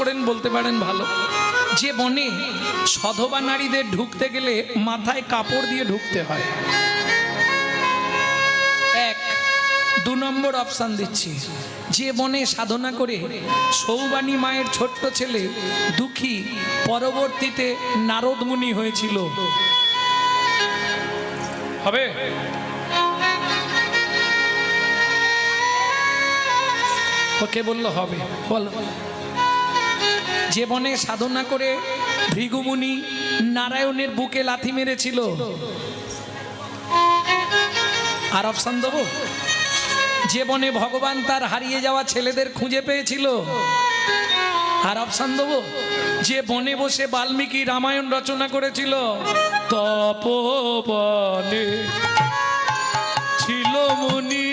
করেন বলতে পারেন ভালো। যে বনে সধবা নারীদের ঢুকতে গেলে মাথায় কাপড় দিয়ে ঢুকতে হয়। এক। 2 নম্বর অপশান দিচ্ছি, যে বনে সাধনা করে সৌবানী মায়ের ছোট্ট ছেলে দুঃখী পরবর্তীতে নারদ মুনি হয়েছিল। হবে? ওকে বললো হবে, বলো। যে বনে সাধনা করে ভৃগুমুনি নারায়ণের বুকে লাথি মেরেছিল। আর অপশান দেবো? যে বনে ভগবান তার হারিয়ে যাওয়া ছেলেদের খুঁজে পেয়েছিল। আর অপশান দেবো? যে বনে বসে বাল্মীকি রামায়ণ রচনা করেছিল। তপবনে ছিল মুনি,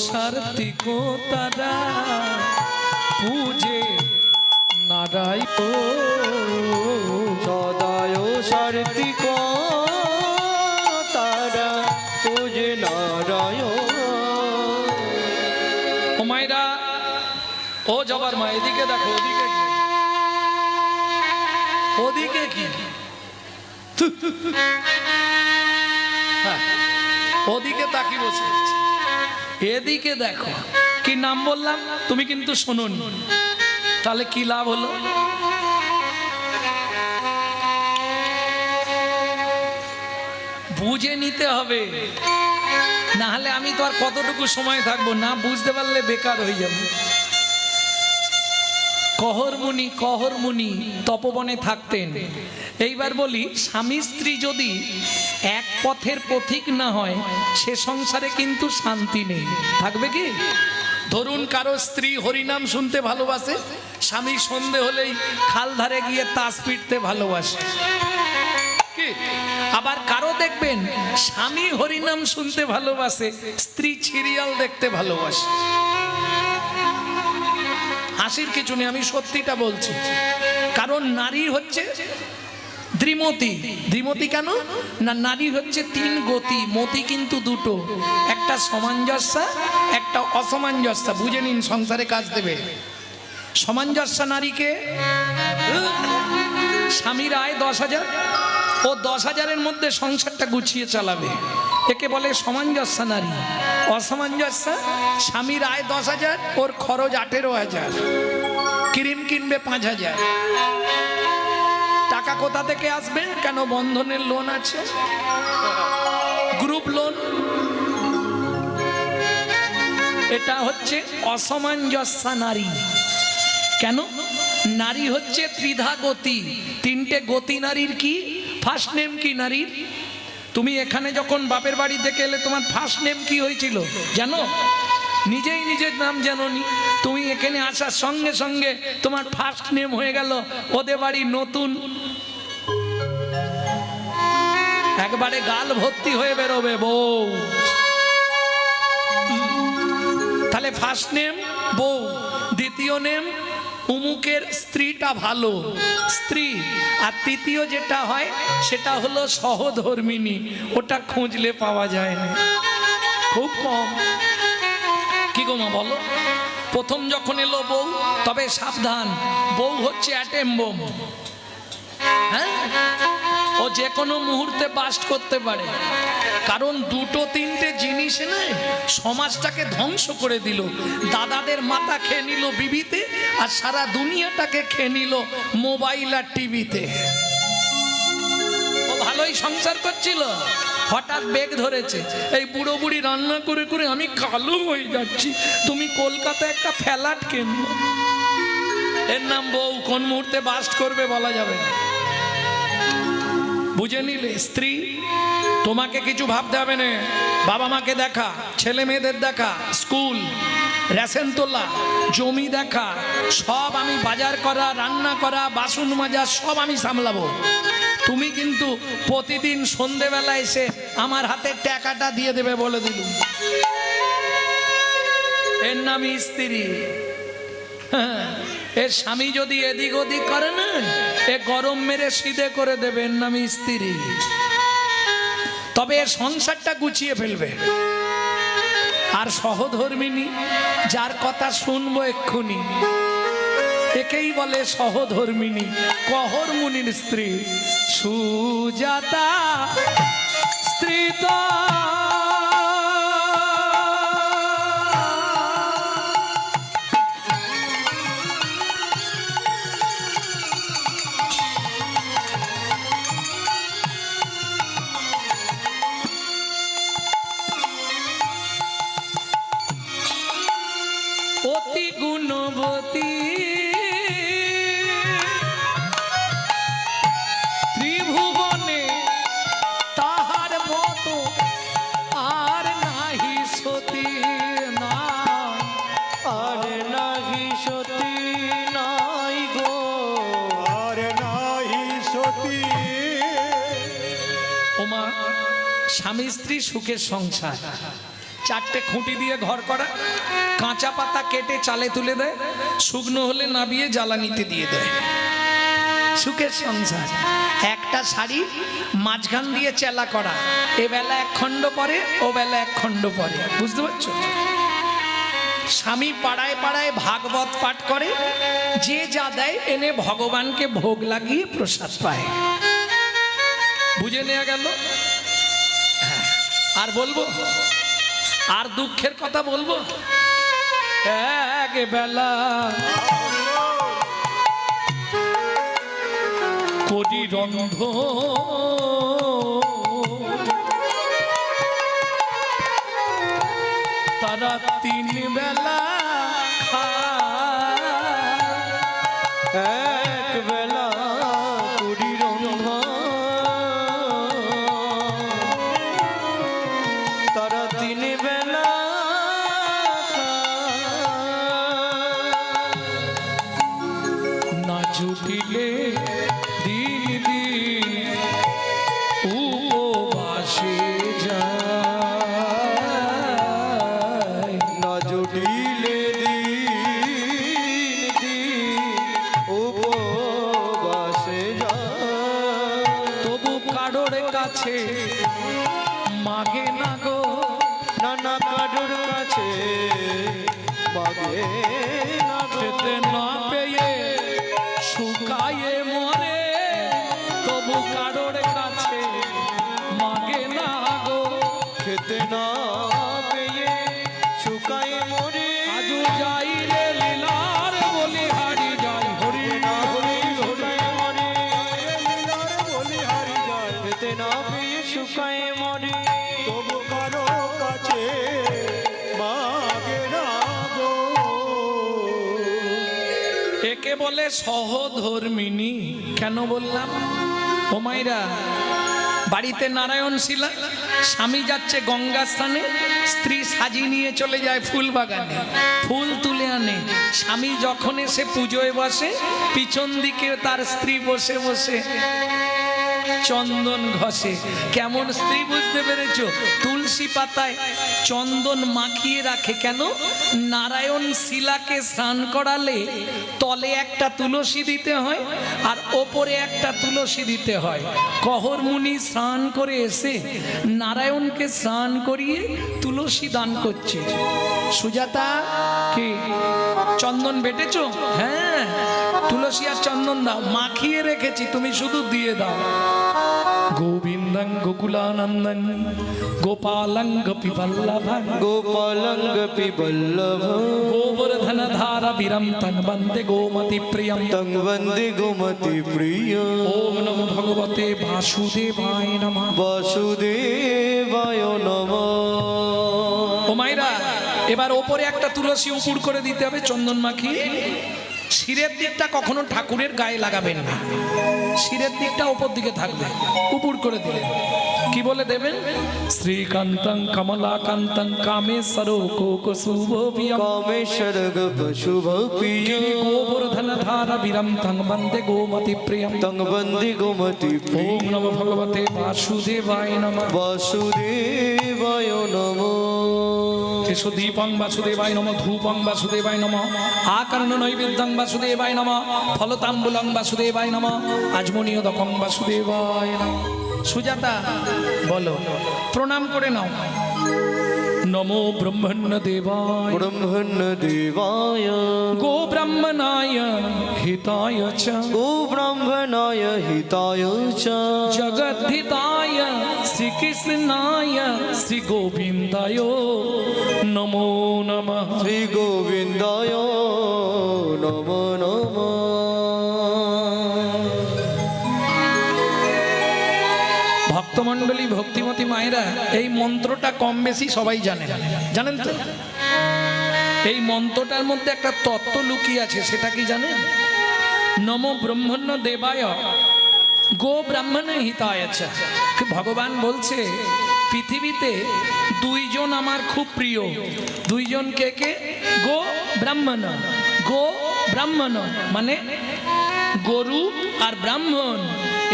সার্থিক তারা পূজে নারায়ণ, সদায় সার্থিক তারা পূজে নারায়ণ। ও মায়েরা, ও জবার মা, এদিকে দেখো, ওদিকে কি? ওদিকে কি? হ্যাঁ, ওদিকে তাকি বসে আছে। এদিকে দেখো, কি নাম বললাম? তুমি কিন্তু শোনোনি, তাহলে কি লাভ হলো? বুঝে নিতে হবে, না হলে আমি তো আর কতটুকু সময় থাকবো, না বুঝতে পারলে বেকার হয়ে যাবে। কহর মুনি তপবনে থাকতেন। এইবার বলি, স্বামী স্ত্রী যদি এক পথের পথিক না হয়, সে সংসারে কিন্তু শান্তি নেই। থাকবে কি? ধরুন কারো স্ত্রী হরিনাম শুনতে ভালোবাসে, স্বামী সন্ধে হলেই খাল ধারে গিয়ে তাস পিটতে ভালোবাসে। আবার কারো দেখবেন স্বামী হরিনাম শুনতে ভালোবাসে, স্ত্রী সিরিয়াল দেখতে ভালোবাসে। হাসির কিছু নেই, আমি সত্যিটা বলছি। কারণ নারী হচ্ছে দ্বিমতি। দ্বিমতি কেন? না, নারী হচ্ছে 3 গতি, মতি কিন্তু 2টো, একটা সামঞ্জস্য, একটা অসামঞ্জস্য। বুঝে নিন, সংসারে কাজ দেবে। সামঞ্জস্য নারীকে স্বামীর আয় 10,000, ও 10,000-এর মধ্যে সংসারটা গুছিয়ে চালাবে, একে বলে সামঞ্জস্য নারী। অসামঞ্জস্য, স্বামীর আয় 10,000, ওর খরচ 18,000, ক্রিম কিনবে 5,000। টাকা কোথা থেকে আসবে? কেন? বন্ধনের লোন আছে, গ্রুপ লোন। এটা হচ্ছে অসামঞ্জস্য নারী। কেন? নারী হচ্ছে ত্রিধা গতি, 3টে গতি নারীর। কি ফার্স্ট নেম কি নারীর? তুমি এখানে যখন বাপের বাড়ি থেকে এলে, তোমার ফার্স্ট নেম কি হয়েছিল জানো? নিজেই নিজের নাম জানোনি। তুমি এখানে আসার সঙ্গে সঙ্গে তোমার ফার্স্ট নেম হয়ে গেল ওদের বাড়ি নতুন। একবারে গাল ভর্তি হয়ে বেরোবে বউ। তাহলে ফার্স্ট নেম বউ, দ্বিতীয় নেম উমুকের স্ত্রীটা ভালো স্ত্রী, আর তৃতীয় যেটা হয় সেটা হলো সহধর্মিনী। ওটা খুঁজলে পাওয়া যায় না, খুব কম। কি গো মা বলো? প্রথম যখন এলো বউ, তবে সাবধান, বউ হচ্ছে অ্যাটেম বোম। হ্যাঁ, ও যে কোনো মুহূর্তে বাস্ট করতে পারে। কারণ 2-3টে জিনিস নয়, সমাজটাকে ধ্বংস করে দিল। দাদাদের মাথা খেয়ে নিল বিবিতে, আর সারা দুনিয়াটাকে খেয়ে নিল মোবাইল আর টিভিতে। ও ভালোই সংসার করছিল, হঠাৎ বেগ ধরেছে। এই বুড়ো বুড়ি রান্না করে করে আমি কালো হয়ে যাচ্ছি, তুমি কলকাতায় একটা ফ্ল্যাট কিনবো। এর নাম বউ। কোন মুহূর্তে বাস্ট করবে বলা যাবে না। বুঝে নিলে? স্ত্রী, তোমাকে কিছু ভাবতে হবে না। বাবা মাকে দেখা, ছেলে মেয়েদের দেখা, স্কুল, রেশন তোলা, জমি দেখা, সব আমি, বাজার করা, রান্না করা, বাসন মাজা, সব আমি সামলাবো। তুমি কিন্তু প্রতিদিন সন্ধেবেলা এসে আমার হাতে টাকাটা দিয়ে দেবে বলে দিলুম। এর নাম স্ত্রী। হ্যাঁ, এর স্বামী যদি এদিক ওদিক করে না, এ গরম মেরে সিধে করে দেবে। এর নাম স্ত্রী। তবে এর সংসারটা গুছিয়ে ফেলবে। আর সহধর্মিনী, যার কথা শুনবো এক্ষুনি, একেই বলে সহধর্মিনী। কহর মুনির স্ত্রী সুজাতা স্ত্রী তো অতি গুণবতী, ত্রিভুবনে তাহার মতো আর নাহি সতী না, আর নাহি সতী নাই গো, আর নাহি সতী। ওমা, স্বামী স্ত্রী সুখের সংসার। চারটে খুঁটি দিয়ে ঘর করা, কাঁচা পাতা কেটে চালে তুলে দেয়, শুকনো হলে নাবিয়ে জ্বালানিতে দিয়ে দেয়। সুখের সংসার। একটা শাড়ি মাঝখান দিয়ে চেলা করা, এ বেলা এক খণ্ড পরে, ও বেলা এক খণ্ড পরে। বুঝতে পারছো? স্বামী পাড়ায় পাড়ায় ভাগবত পাঠ করে, যে যা দেয় এনে ভগবানকে ভোগ লাগিয়ে প্রসাদ পায়। বুঝে নেওয়া গেল? হ্যাঁ। আর বলবো? আর দুঃখের কথা বলবো? এক বেলা করি রন্ধ, তারা তিন বেলা এক বেলা করি রন্ধন, তারা তিন বেলা না জুটিলে দিন দিন উপবাসে যায়, না জুটিলে দিন দিন উপবাসে যায়, তবু কারোর কাছে মাগে না গো, নানা কারুর কাছে মাগে না গো, খেতে না পেয়ে শুকায়ে মরে, তবু কারোর কাছে মাগে না গো। খেতে না পেয়ে শুকায় মরে, আজু যাই রে লীলার বলি হারি যাই, হরি না হরি হরি। শুকায় মরে, লীলার বলি হারি যায়, খেতে না পেয়ে শুকায় মরে, তবু কারো কাছে মাগে না গো। একে বলে সহধর্মিনী। কেন বললাম? ও মাইরা, বাড়িতে নারায়ণ শিলা, স্বামী যাচ্ছে গঙ্গা স্থানে, স্ত্রী সাজি নিয়ে চলে যায় ফুল বাগানে, ফুল তুলে আনে। স্বামী যখন এসে পুজোয় বসে, পিছন দিকে তার স্ত্রী বসে বসে চন্দন ঘষে। কেমন স্ত্রী বুঝতে পেরেছো? তুলসী পাতায় চন্দন মাখিয়ে রাখে। কেন? নারায়ণ শিলাকে স্নান করালে তলে একটা তুলসী দিতে হয় আর ওপরে একটা তুলসী দিতে হয়। কহর মুনি স্নান করে এসে নারায়ণকে স্নান করিয়ে তুলসী দান করছে। সুজাতা, কি চন্দন বেটেছো? হ্যাঁ, তুলসী আর চন্দন দাও, মাখিয়ে রেখেছি, তুমি শুধু দিয়ে দাও। গোবিন্দং গোকুলানন্দং গোপালং গোপীবল্লভং গোপালং গোপীবল্লভ, গোবর্ধন ধারা বীরম তং বন্দে গোমতি প্রিয়ম। তং বন্দে গোমতি প্রিয়। ওম নমো ভগবতে বাসুদেবায় নমঃ। বাসুদেবায় নমঃ। ও মাইরা, এবার ওপরে একটা তুলসী উপুড় করে দিতে হবে চন্দন মাখিয়ে। শিরের দিকটা কখনো ঠাকুরের গায়ে লাগাবেন না, শিরের দিকটা উপর দিকে থাকবে, উপর করে দিলেন। কি বলে দেবেন? শ্রীকান্তং কমলাকান্তং কামেশ্বর কোকশুভপিয়ম कामेश्वर शुभ प्रिय গোবর্ধন ধারা বিরম তং বন্দে গোমতি প্রিয়ম। तंग बंदी गोमति प्रिय ওম নমো ভগবতে বাসুদেবায় নমঃ। वासुदेवाय नमो এসো দীপং বাসুদেবায় নমঃ, ধূপং বাসুদেবায় নমঃ, আকর্ণ নৈবেদ্যং বাসুদেবায় নমঃ, ফলতাম্বুলং বাসুদেবায় নমঃ, আজমনীয়দকং বাসুদেবায় নমঃ। সুজাতা বলো, প্রণাম করে নাও। নমো ব্রহ্মণ্য দেবায় ब्रह्मण्य देवाय গো ব্রাহ্মণায় হিতায় চ गो ब्राह्मणाय हिताय च জগদ্ধিতায় শ্রীকৃষ্ণায় শ্রী গোবিন্দায় নমো নমঃ। श्री गोविन्दाय नमो नमः ভক্তমণ্ডলী, ভক্তিমতী মায়েরা, এই মন্ত্রটা কম বেশি সবাই জানেন, জানেন তো? এই মন্ত্রটার মধ্যে একটা তত্ত্ব লুকিয়ে আছে, সেটা কি জানেন? নমো ব্রহ্মণ্য দেবায় গো ব্রাহ্মণ হিতায় চ। ভগবান বলছে পৃথিবীতে দুইজন আমার খুব প্রিয়। দুইজন কে কে? গো ব্রাহ্মণ। গো ব্রাহ্মণ মানে গরু আর ব্রাহ্মণ,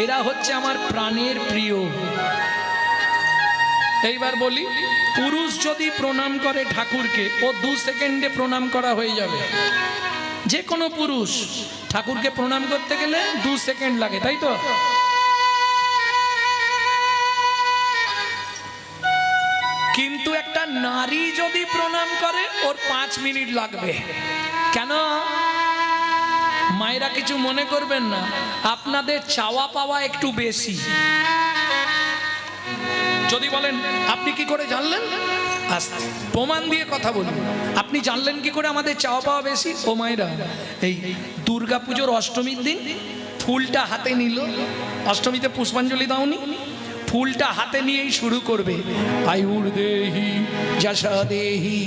এরা হচ্ছে আমার প্রাণের প্রিয়। এইবার বলি, পুরুষ যদি প্রণাম করে ঠাকুরকে, ও 2 সেকেন্ডে প্রণাম করা হয়ে যাবে। যে কোনো পুরুষ ঠাকুরকে প্রণাম করতে গেলে 2 সেকেন্ড লাগে, তাই তো? কিন্তু একটা নারী যদি প্রণাম করে, ওর 5 মিনিট লাগবে। কেন? মায়েরা কিছু মনে করবেন না, আপনাদের চাওয়া পাওয়া একটু বেশি। যদি বলেন আপনি কি করে জানলেন, আস্তে প্রমাণ দিয়ে কথা বলুন। আপনি জানলেন কি করে আমাদের চাওয়া পাওয়া বেশি? ও মায়েরা, এই দুর্গাপুজোর অষ্টমীর দিন ফুলটা হাতে নিল, অষ্টমীতে পুষ্পাঞ্জলি দাওনি, ফুলটা হাতে নিয়েই শুরু করবে, আয়ুর দেহি যশা দেহি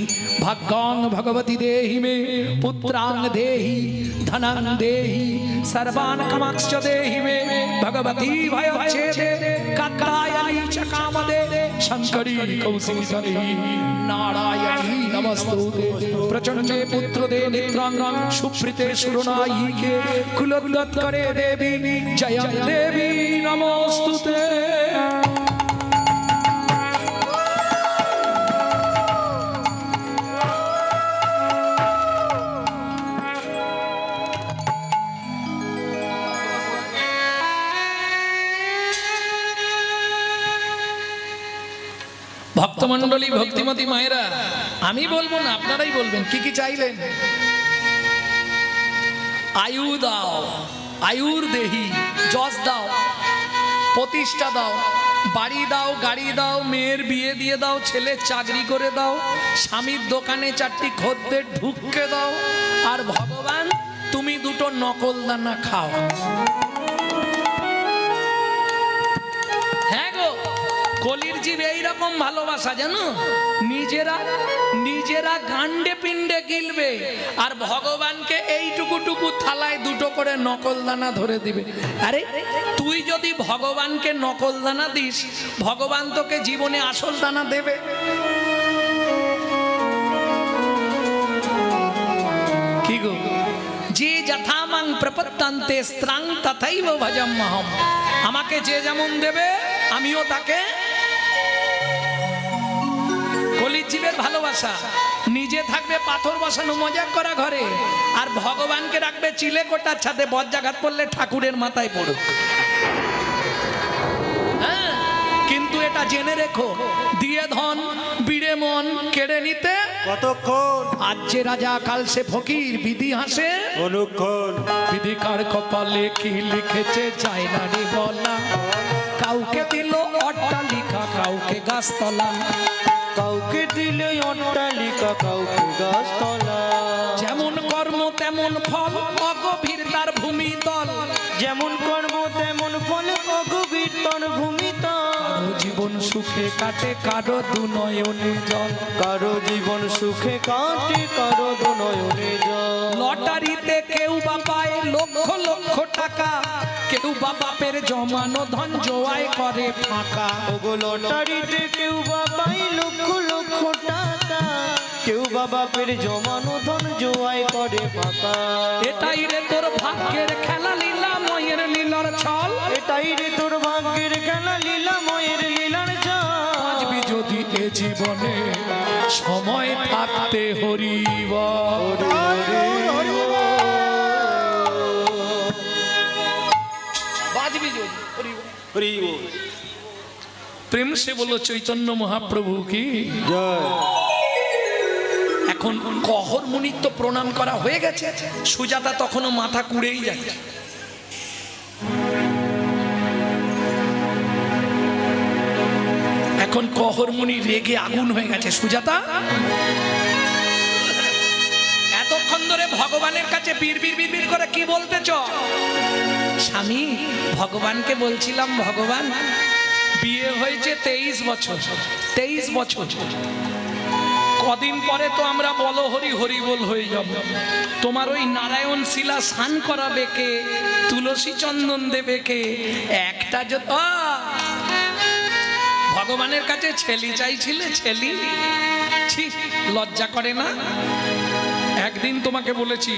ভাগ্যাং ভগবতী দেহি মে পুত্রাং দেহি ধনাং দেহি সর্বান কামাক্ষ দেহি মে ভগবতী ভয়চ্ছেদে কাত্যায়নী চ কামদে শঙ্করী কৌশিকী নারায়ণী নমস্তুতে প্রচণ্ডে পুত্রদে নিত্রাং সুপ্রীতে সুরনায়িকে কুলোদ্গত করে দেবী জয় দেবী নমস্তুতে। ভক্তমণ্ডলী, ভক্তিমতী মায়েরা, আমি বলবো না, আপনারাই বলবেন কি কি চাইলেন। আয়ু দাও, আয়ুর দেহি, যশ দাও, প্রতিষ্ঠা দাও, বাড়ি দাও, গাড়ি দাও, মেয়ের বিয়ে দিয়ে দাও, ছেলের চাকরি করে দাও, স্বামীর দোকানে 4টি খদ্দের ঢুককে দাও, আর ভগবান তুমি 2টো নকল দানা খাও। হ্যাঁ গো, কলির জীব এইরকম ভালোবাসা জানো, নিজেরা গান্ডে পিণ্ডে গিলবে, আর ভগবানকে এইটুকু থালায় 2টো করে নকল দানা ধরে দিবে। আরে তুই যদি ভগবানকে নকল দানা দিস, ভগবান তোকে জীবনে আসল দানা দেবে? কি গো, যে যথামাং প্রপত্তান্তে স্ত্রাং তথৈব ভজম্যহম। আমাকে যে যেমন দেবে আমিও তাকে। কলির জীবের ভালোবাসা, নিজে থাকবে পাথর বসানো মজা করা ঘরে, আর ভগবানকে রাখবে চিলে কোটার ছাদে, বজ্রাঘাত পড়লে ঠাকুরের মাথায় পড়ুক। হ্যাঁ, কিন্তু এটা জেনে রেখো, দিয়ে ধন বিড়ে মন কেড়ে নিতে কতক্ষণ? আজ যে রাজা কাল সে ফকির, বিধি হাসে অনুক্ষণ। বিধিকার কপালে কি লিখেছে যায় না রে বলা। কাউকে দিল অট্টালিকা, কাউকে গাছতলা, কাউকে দিলে অট্টালিকা, কাউকে গাছতলা। যেমন কর্ম তেমন ফল, অগভীর তার ভূমিতল। যেমন কর্ম তেমন ফল, অগভীর তার ভূমিতল। কারো জীবন সুখে কাটে কারো দু নয়নে জল। কারো জীবন সুখে কাটে কারো দুনয়নে জল। লটারিতে কেউ বা পায় লক্ষ লক্ষ টাকা, কেউ বা বাপের জমানো ধন জোয়াই করে ফাঁকা। ওগো লটারিতে কেউ বা পায় লক্ষ লক্ষ টাকা, কেউ বা বাপের জমানো ধন জোয়াই করে ফাঁকা। এটাই রে তোর ভাগ্যের খেলা, লীলা ময়ের লীলার ছল। এটাই রে তোর ভাগ্যের খেলা, লীলাময়ের লীলার জল। বাঁচবি যদি এ জীবনে সময় থাকতে হরিব। বাঁচবি যদি হরিব। প্রেম সে বলো চৈতন্য মহাপ্রভু কি জয়। এখন কহর মুনির তো প্রণাম করা হয়ে গেছে, সুজাতা তখনও মাথা কুড়েই যাচ্ছে। এখন কহর মুনি রেগে আগুন হয়ে গেছে। সুজাতা এতক্ষণ ধরে ভগবানের কাছে বীর বীর বীর বীর করে কি বলতেছ? স্বামী, ভগবানকে বলছিলাম, ভগবান বিয়ে হয়েছে 23 বছর, 23 বছর, কদিন পরে তো আমরা বলো হরি হরি বল হয়ে যাব। তোমার ওই নারায়ণ শিলা স্নান করাবে কে, তুলসী চন্দন দেবে কে? একটা ভগবানের কাছে ছেলি চাইছিলে, ছেলি? ছি, লজ্জা করে না? একদিন তোমাকে বলেছি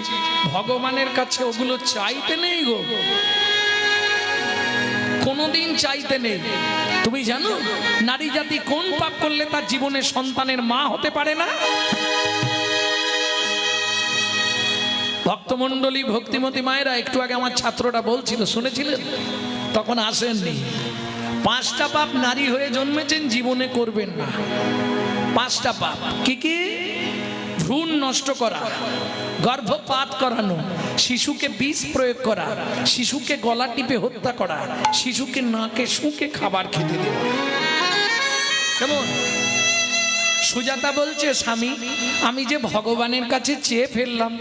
ভগবানের কাছে ওগুলো চাইতে নেই গো, কোনোদিন চাইতে নেই। তুমি জানো নারী জাতি কোন পাপ করলে তার জীবনে সন্তানের মা হতে পারে না? ভক্তমণ্ডলী, ভক্তিমতী মায়েরা, একটু আগে আমার ছাত্রটা বলছিল, শুনেছিলেন? তখন আসেননি। 5টা পাপ নারী হয়ে জন্মেছেন, জীবনে করবেন না। 5টা পাপ কি কি? ভ্রূণ নষ্ট করা, গর্ভপাত করানো, শিশুকে বিষ প্রয়োগ করা, শিশুকে গলা টিপে হত্যা করা, শিশুকে নাকে শুকে খাবার খেতে দেওয়া। কেমন? সুজাতা বলছে, স্বামী আমি যে ভগবানের কাছে চেয়ে ফেললাম।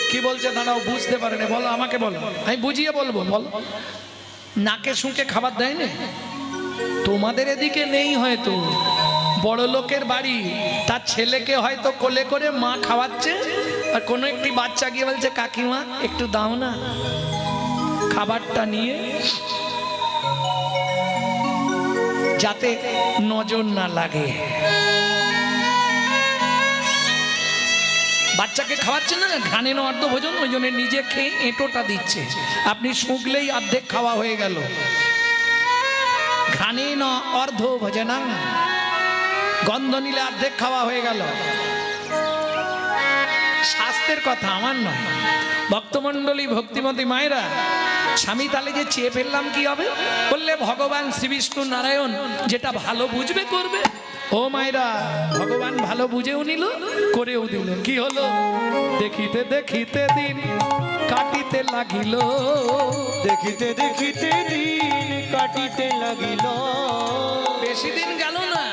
কি বলছে দাঁড়াও, বুঝতে পারেনি, বলো আমাকে, বলো, আমি বুঝিয়ে বলবো। বল, নাকে শুকে খাবার দেয় না? তোমাদের এদিকে নেই হয়তো, বড় লোকের বাড়ি, তার ছেলেকে হয়তো কোলে করে মা খাওয়াচ্ছে, আর কোনো একটি বাচ্চা গিয়ে বলছে কাকিমা একটু দাও না, খাবারটা নিয়ে, যাতে নজর না লাগে। বাচ্চাকে খাওয়াচ্ছে না, ঘানে না অর্ধ ভোজন, ওই জন্য নিজে খেয়ে এঁটোটা দিচ্ছে। আপনি শুকলেই অর্ধেক খাওয়া হয়ে গেল। ঘানে না অর্ধ ভোজনা, গন্ধ নিলে অর্ধেক খাওয়া হয়ে গেল। স্বাস্থ্যের কথা আমার নয়। ভক্তমণ্ডলী, ভক্তিমতী মায়েরা, স্বামী তাহলে যে চেয়ে ফেললাম কি হবে? বললে ভগবান শ্রী বিষ্ণু নারায়ণ যেটা ভালো বুঝবে করবে। ও মায়েরা, ভগবান ভালো বুঝেও নিল, করেও দিল। কি হলো? দেখিতে দেখিতে দিন কাটিতে লাগিল, দেখিতে দেখিতে দিন কাটিতে লাগিল। বেশি দিন গেল না,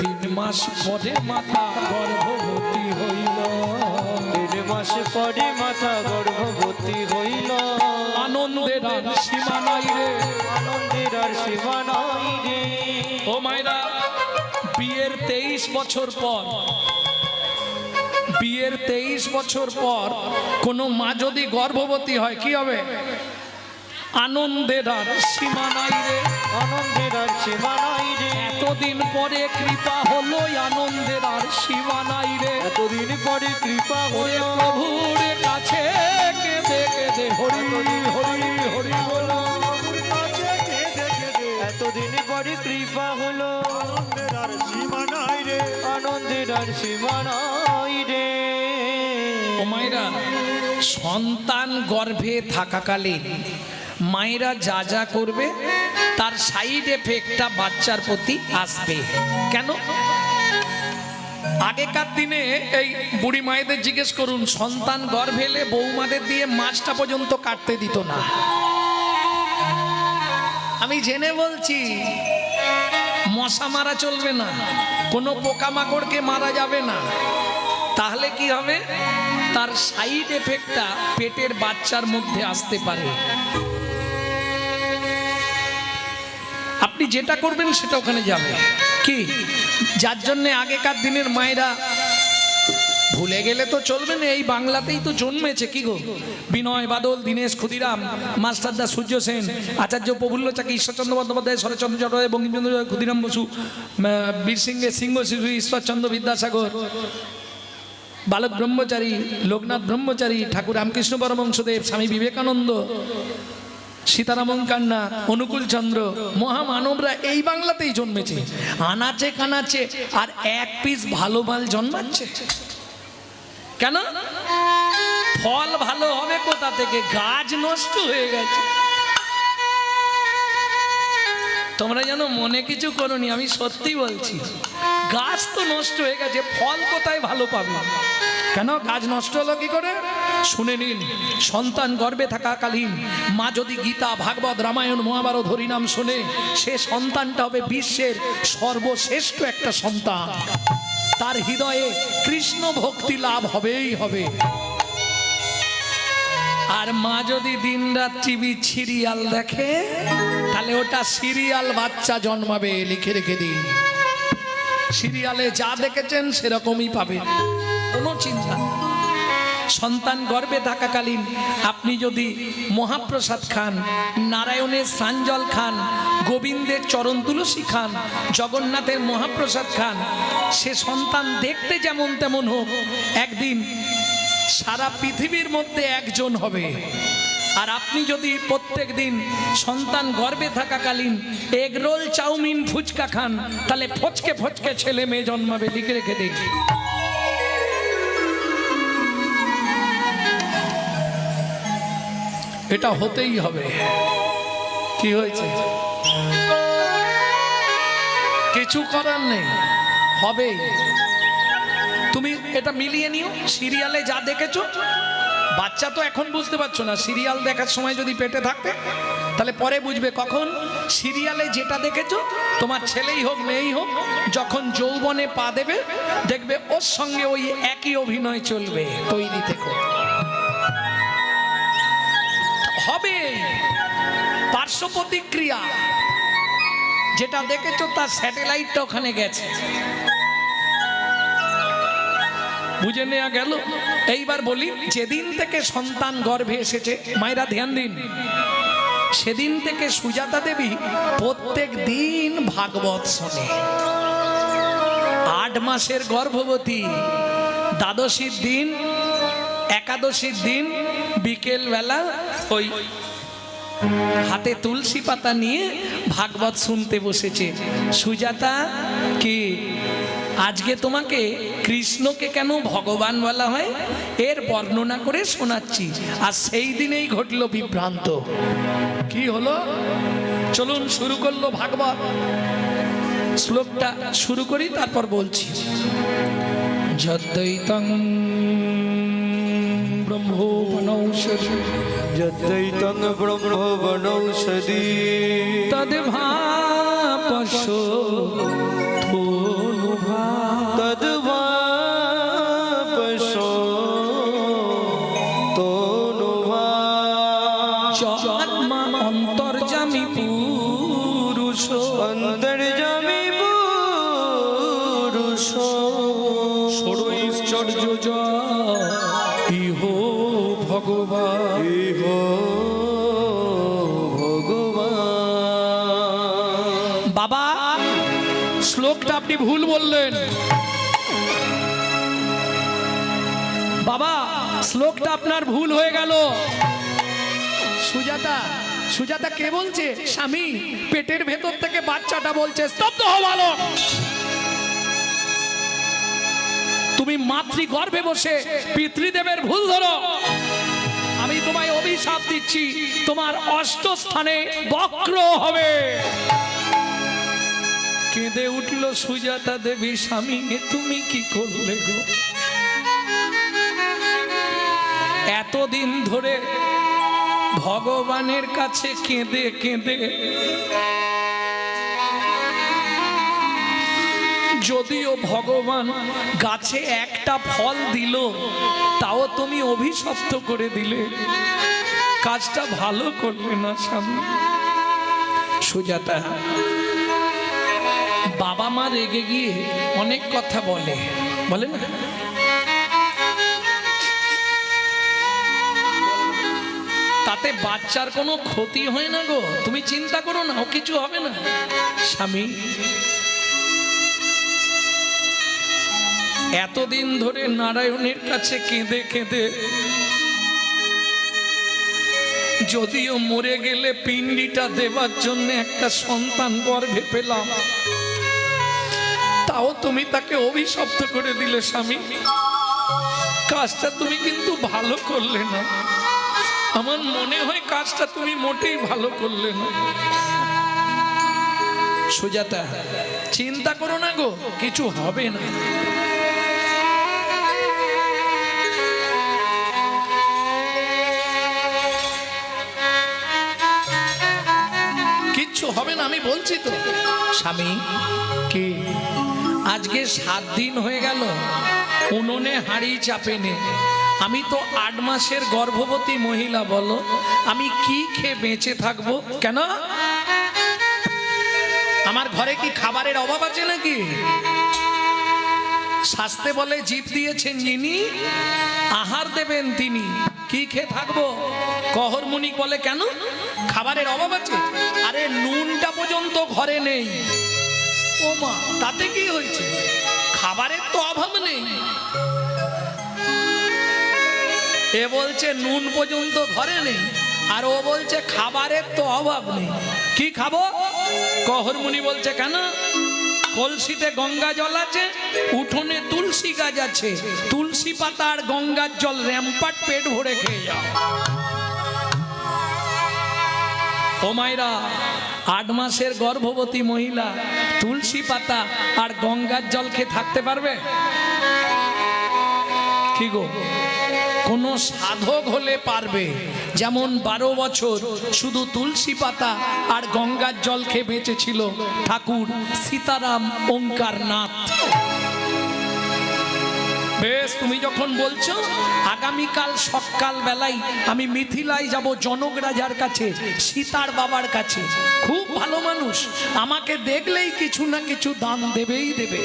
3 মাস পরে মাতা গর্ভবতী হইল। 3 মাস পরে মাথা গর্ভবতী হইল। আনন্দের আর সীমা নাই রে, আনন্দের আর সীমা নাই রে। ও মায়েরা, বিয়ের 23 বছর পর, বিয়ের 23 বছর পর কোনো মা যদি গর্ভবতী হয় কি হবে? আনন্দের আর সীমা নাই রে, আনন্দের আর সীমা নাই রে। এতদিন পরে কৃপা হলো, আনন্দের আর সীমা নাই রে। এতদিন পরে কৃপা ওরে হলো, প্রভুর কাছে কেঁদে কেঁদে হরি হরি হরি বলো। এতদিন পরে কৃপা হলো, আনন্দের আর সীমা নাই রে। আনন্দের আর সীমা নাই রে। ও মায়েরা, সন্তান গর্ভে থাকাকালীন মায়েরা যা যা করবে তার সাইড এফেক্টটা বাচ্চার প্রতি আসবে। কেন? আগেকার দিনে এই বুড়ি মায়েদের জিজ্ঞেস করুন, সন্তান গর্ভে এলে বৌমাদের দিয়ে মাছটা পর্যন্ত কাটতে দিত না। আমি জেনে বলছি, মশা মারা চলবে না, কোনো পোকামাকড়কে মারা যাবে না। তাহলে কি হবে? তার সাইড এফেক্টটা পেটের বাচ্চার মধ্যে আসতে পারে। আপনি যেটা করবেন সেটা ওখানে যাবে। কি যার জন্যে আগেকার দিনের মায়েরা, ভুলে গেলে তো চলবে না, এই বাংলাতেই তো জন্মেছে। কি গো, বিনয় বাদল, দীনেশ ক্ষুদিরাম, মাস্টারদা সূর্য সেন, আচার্য প্রফুল্ল চাকি, ঈশ্বরচন্দ্র বন্দ্যোপাধ্যায়, শরৎচন্দ্র চট্টোপাধ্যায়, বঙ্কিমচন্দ্র ক্ষুদিরাম বসু, বীরসিংহের সিংহ শিশু ঈশ্বরচন্দ্র বিদ্যাসাগর, বালক ব্রহ্মচারী, লোকনাথ ব্রহ্মচারী, ঠাকুর রামকৃষ্ণ পরমহংসদেব, স্বামী বিবেকানন্দ, সীতারামন কান্না, অনুকূল চন্দ্র, মহামানবরা এই বাংলাতেই জন্মেছে। আনাচে কানাচে আর এক পিস ভালো মাল জন্মাচ্ছে কেন? ফল ভালো হবে কোথা থেকে? গাছ নষ্ট হয়ে গেছে। তোমরা যেন মনে কিছু করোনি, আমি সত্যি বলছি, গাছ তো নষ্ট হয়ে গেছে, ফল কোথায় ভালো পাবে? কেন গাছ নষ্ট হলো কি করে? শুনে নিন, সন্তান গর্ভে থাকাকালীন মা যদি গীতা, ভাগবত, রামায়ণ, মহাভারত, হরিনাম শোনে, সে সন্তানটা হবে বিশ্বের সর্বশ্রেষ্ঠ একটা সন্তান। তার হৃদয়ে কৃষ্ণ ভক্তি লাভ হবেই হবে। আর মা যদি দিন রাত টিভি সিরিয়াল দেখে, তাহলে ওটা সিরিয়াল বাচ্চা জন্মাবে। লিখে রেখে দিন, সিরিয়ালে যা দেখেছেন সেরকমই পাবেন, কোনো চিন্তা। সন্তান গর্ভে থাকাকালীন আপনি যদি মহাপ্রসাদ খান, নারায়ণের স্নানজল খান, গোবিন্দের চরণ তুলসী খান, জগন্নাথের মহাপ্রসাদ খান, সে সন্তান দেখতে যেমন তেমন হোক, একদিন সারা পৃথিবীর মধ্যে একজন হবে। আর আপনি যদি প্রত্যেক দিন সন্তান গর্ভে থাকাকালীন এগরোল, চাউমিন, ফুচকা খান, তাহলে ফচকে ফচকে ছেলে মেয়ে জন্মাবে। লিখে রেখে দিন। এটা হতেই হবে। কি হয়েছে? কিছু করার নেই, হবে। তুমি এটা মিলিয়ে নিও। সিরিয়ালে যা দেখেছো, বাচ্চা তো এখন বুঝতে পারছো না, সিরিয়াল দেখার সময় যদি পেটে থাকতে, তাহলে পরে বুঝবে কখন। সিরিয়ালে যেটা দেখেছো, তোমার ছেলেই হোক মেয়েই হোক, যখন যৌবনে পা দেবে, দেখবে ওর সঙ্গে ওই একই অভিনয় চলবে। তৈরি থেকো, হবে। পার্শ্ব প্রতিক্রিয়া যেটা দেখেছো, তার স্যাটেলাইটটা ওখানে গেছে, বুঝে নেওয়া গেল। এইবার বলি, যেদিন থেকে সন্তান গর্ভে এসেছে, মায়েরা ধ্যান দিন, সেদিন থেকে সুজাতা দেবী প্রত্যেক দিন ভাগবত শোনে। 8 মাসের গর্ভবতী, দ্বাদশীর দিন, একাদশীর দিন বিকেল বেলা ওই হাতে তুলসী পাতা নিয়ে ভাগবত শুনতে বসেছে। সুজাতা, কি আজকে তোমাকে কৃষ্ণকে কেন ভগবান বলা হয় এর বর্ণনা করে শোনাচ্ছি। আর সেই দিনেই ঘটলো বিভ্রান্ত। কি হলো? চলুন শুরু করলো ভাগবত। শ্লোকটা শুরু করি, তারপর বলছি। যদ্বৈতং ব্রহ্মণৌষধি, যদ্বৈতং ব্রহ্মবনৌষধি, তদ্ভাপসো তদ্ভাপসো তনুভা, আত্মা অন্তর্যামী পুরুষ, অন্তর্যামী পুরুষ, ষড়ৈশ্বর্য ইহ ভগবান, ইহ ভগবান। বাবা, শ্লোকটা আপনি ভুল বললেন। বাবা, শ্লোকটা আপনার ভুল হয়ে গেল। সুজাতা, সুজাতা কে বলছে? স্বামী পেটের ভেতর থেকে বাচ্চাটা বলছে। স্তব্ধ হও বালক। তুমি মাতৃগর্ভে বসে পিতৃদেবের ভুল ধরো। আমি তোমায় অভিশাপ দিচ্ছি, তোমার 8 স্থানে বক্র হবে। কেঁদে উঠল সুজাতা দেবী, স্বামী তুমি কি করলে গো? এতদিন ধরে ভগবানের কাছে কেঁদে কেঁদে, যদিও ভগবান গাছে একটা ফল দিল, তাও তুমি অভিশপ্ত করে দিলে। কাজটা ভালো করলে না স্বামী। সুজাতা, মা রেগে গিয়ে অনেক কথা বলে, বলে না? তাতে বাচ্চার কোনো ক্ষতি হয় না গো, তুমি চিন্তা করো না, ও কিছু হবে না। স্বামী এতদিন ধরে নারায়ণের কাছে কেঁদে কেঁদে, যদিও মরে গেলে পিণ্ডিটা দেবার জন্য একটা সন্তান গর্ভে পেলাম, তাও তুমি তাকে অভিশপ্ত করে দিলে স্বামী। কাজটা তুমি কিন্তু ভালো করলে না, আমার মনে হয় কাজটা তুমি মোটেই ভালো করলে না। সুজাতা চিন্তা করো না গো, কিছু হবে না। কিচ্ছু হবে না, আমি বলছি তো। স্বামী কি আজকে 7 দিন হয়ে গেল উনুনে হাঁড়ি চাপেনে, আমি তো 8 মাসের গর্ভবতী মহিলা, বলো আমি কি খেয়ে বেঁচে থাকবো? কেন আমার ঘরে কি খাবারের অভাব আছে নাকি? শাস্তে বলে জীব দিয়েছেন যিনি, আহার দেবেন তিনি, কি খেয়ে থাকবো? কহর মুনি বলে কেন খাবারের অভাব আছে? আরে নুনটা পর্যন্ত ঘরে নেই। ও মা, তাতে কি হয়েছে? খাবারের তো অভাব নেই। এ বলছে নুন পর্যন্ত ঘরে নেই, আর ও বলছে খাবারের তো অভাব নেই, কি খাবো? কহর মুনি বলছে কেন? কলসিতে গঙ্গা জল আছে, উঠোনে তুলসী গাছ আছে, তুলসী পাতা আর গঙ্গার জল র্যাম্পাট পেট ভরে খেয়ে যাও। ও মায়েরা, 8 মাসের গর্ভবতী মহিলা তুলসী পাতা আর গঙ্গার জল খেয়ে থাকতে পারবে? কি গো, কোন সাধক হলে পারবে। যেমন 12 বছর শুধু তুলসী পাতা আর গঙ্গার জল খেয়ে বেঁচেছিল ঠাকুর সীতারাম ওঙ্কার নাথ। বেশ, তুমি যখন বলছো, আগামীকাল সকাল বেলায় আমি মিথিলায় যাব জনক রাজার কাছে, সীতার বাবার কাছে। খুব ভালো মানুষ, আমাকে দেখলেই কিছু না কিছু দান দেবেই দেবে।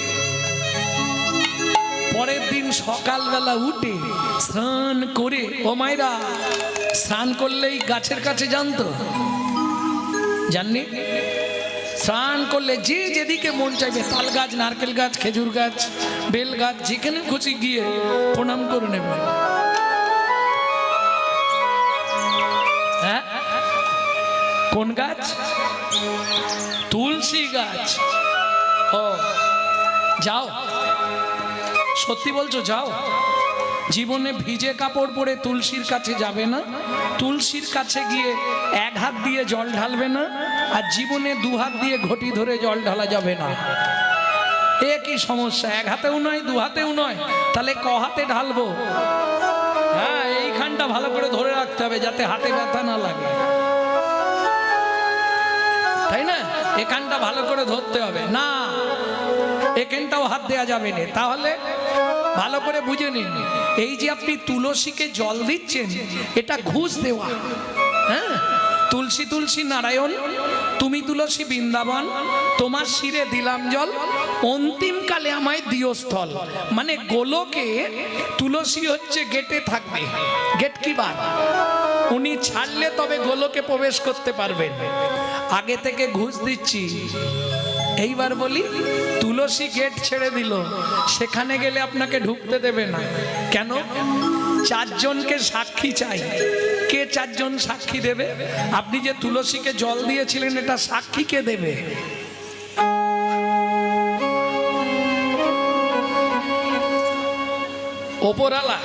পরের দিন সকালবেলা উঠে স্নান করে, ও মায়েরা স্নান করলেই গাছের কাছে জানতো, জাননি? স্নান করলে যে যেদিকে মন চাইবে, তাল গাছ, নারকেল গাছ, খেজুর গাছ, বেল গাছ, যেখানে খুশি গিয়ে প্রণাম করে নেবে। হ্যাঁ, কোন গাছ? তুলসী গাছ। ও যাও, সত্যি বলছো? যাও, জীবনে ভিজে কাপড় পরে তুলসীর কাছে যাবে না, তুলসীর কাছে গিয়ে 1 হাত দিয়ে জল ঢালবে না, আর জীবনে 2 হাত দিয়ে ঘটি ধরে জল ঢালা যাবে না। এ কি সমস্যা? 1 হাতেও নয়, 2 হাতেও নয়, তাহলে ক হাতে ঢালবো? হ্যাঁ, এইখানটা ভালো করে ধরে রাখতে হবে যাতে হাতে ব্যথা না লাগে, তাই না? এখানটা ভালো করে ধরতে হবে না, এখানটাও হাত দেওয়া যাবে না। তাহলে ভালো করে বুঝে নিন, এই যে আপনি তুলসীকে জল দিচ্ছেন, এটা ঘুষ দেওয়া। হ্যাঁ, তুলসী তুলসী নারায়ণ, তুমি তুলসী বৃন্দাবন, তোমার শিরে দিলাম জল, অন্তিমকালে আমায় দিও স্থল। মানে গোলকে তুলসী হচ্ছে গেটে থাকবে, গেট কি বার, উনি ছাড়লে তবে গোলকে প্রবেশ করতে পারবেন। আগে থেকে ঘুষ দিচ্ছি। এইবার বলি, তুলসী গেট ছেড়ে দিল, সেখানে গেলে আপনাকে ঢুকতে দেবে না। কেন? 4 জনকে সাক্ষী চাই। কে 4 জন সাক্ষী দেবে? আপনি যে তুলসীকে জল দিয়েছিলেন, এটা সাক্ষী কে দেবে? ওপরালা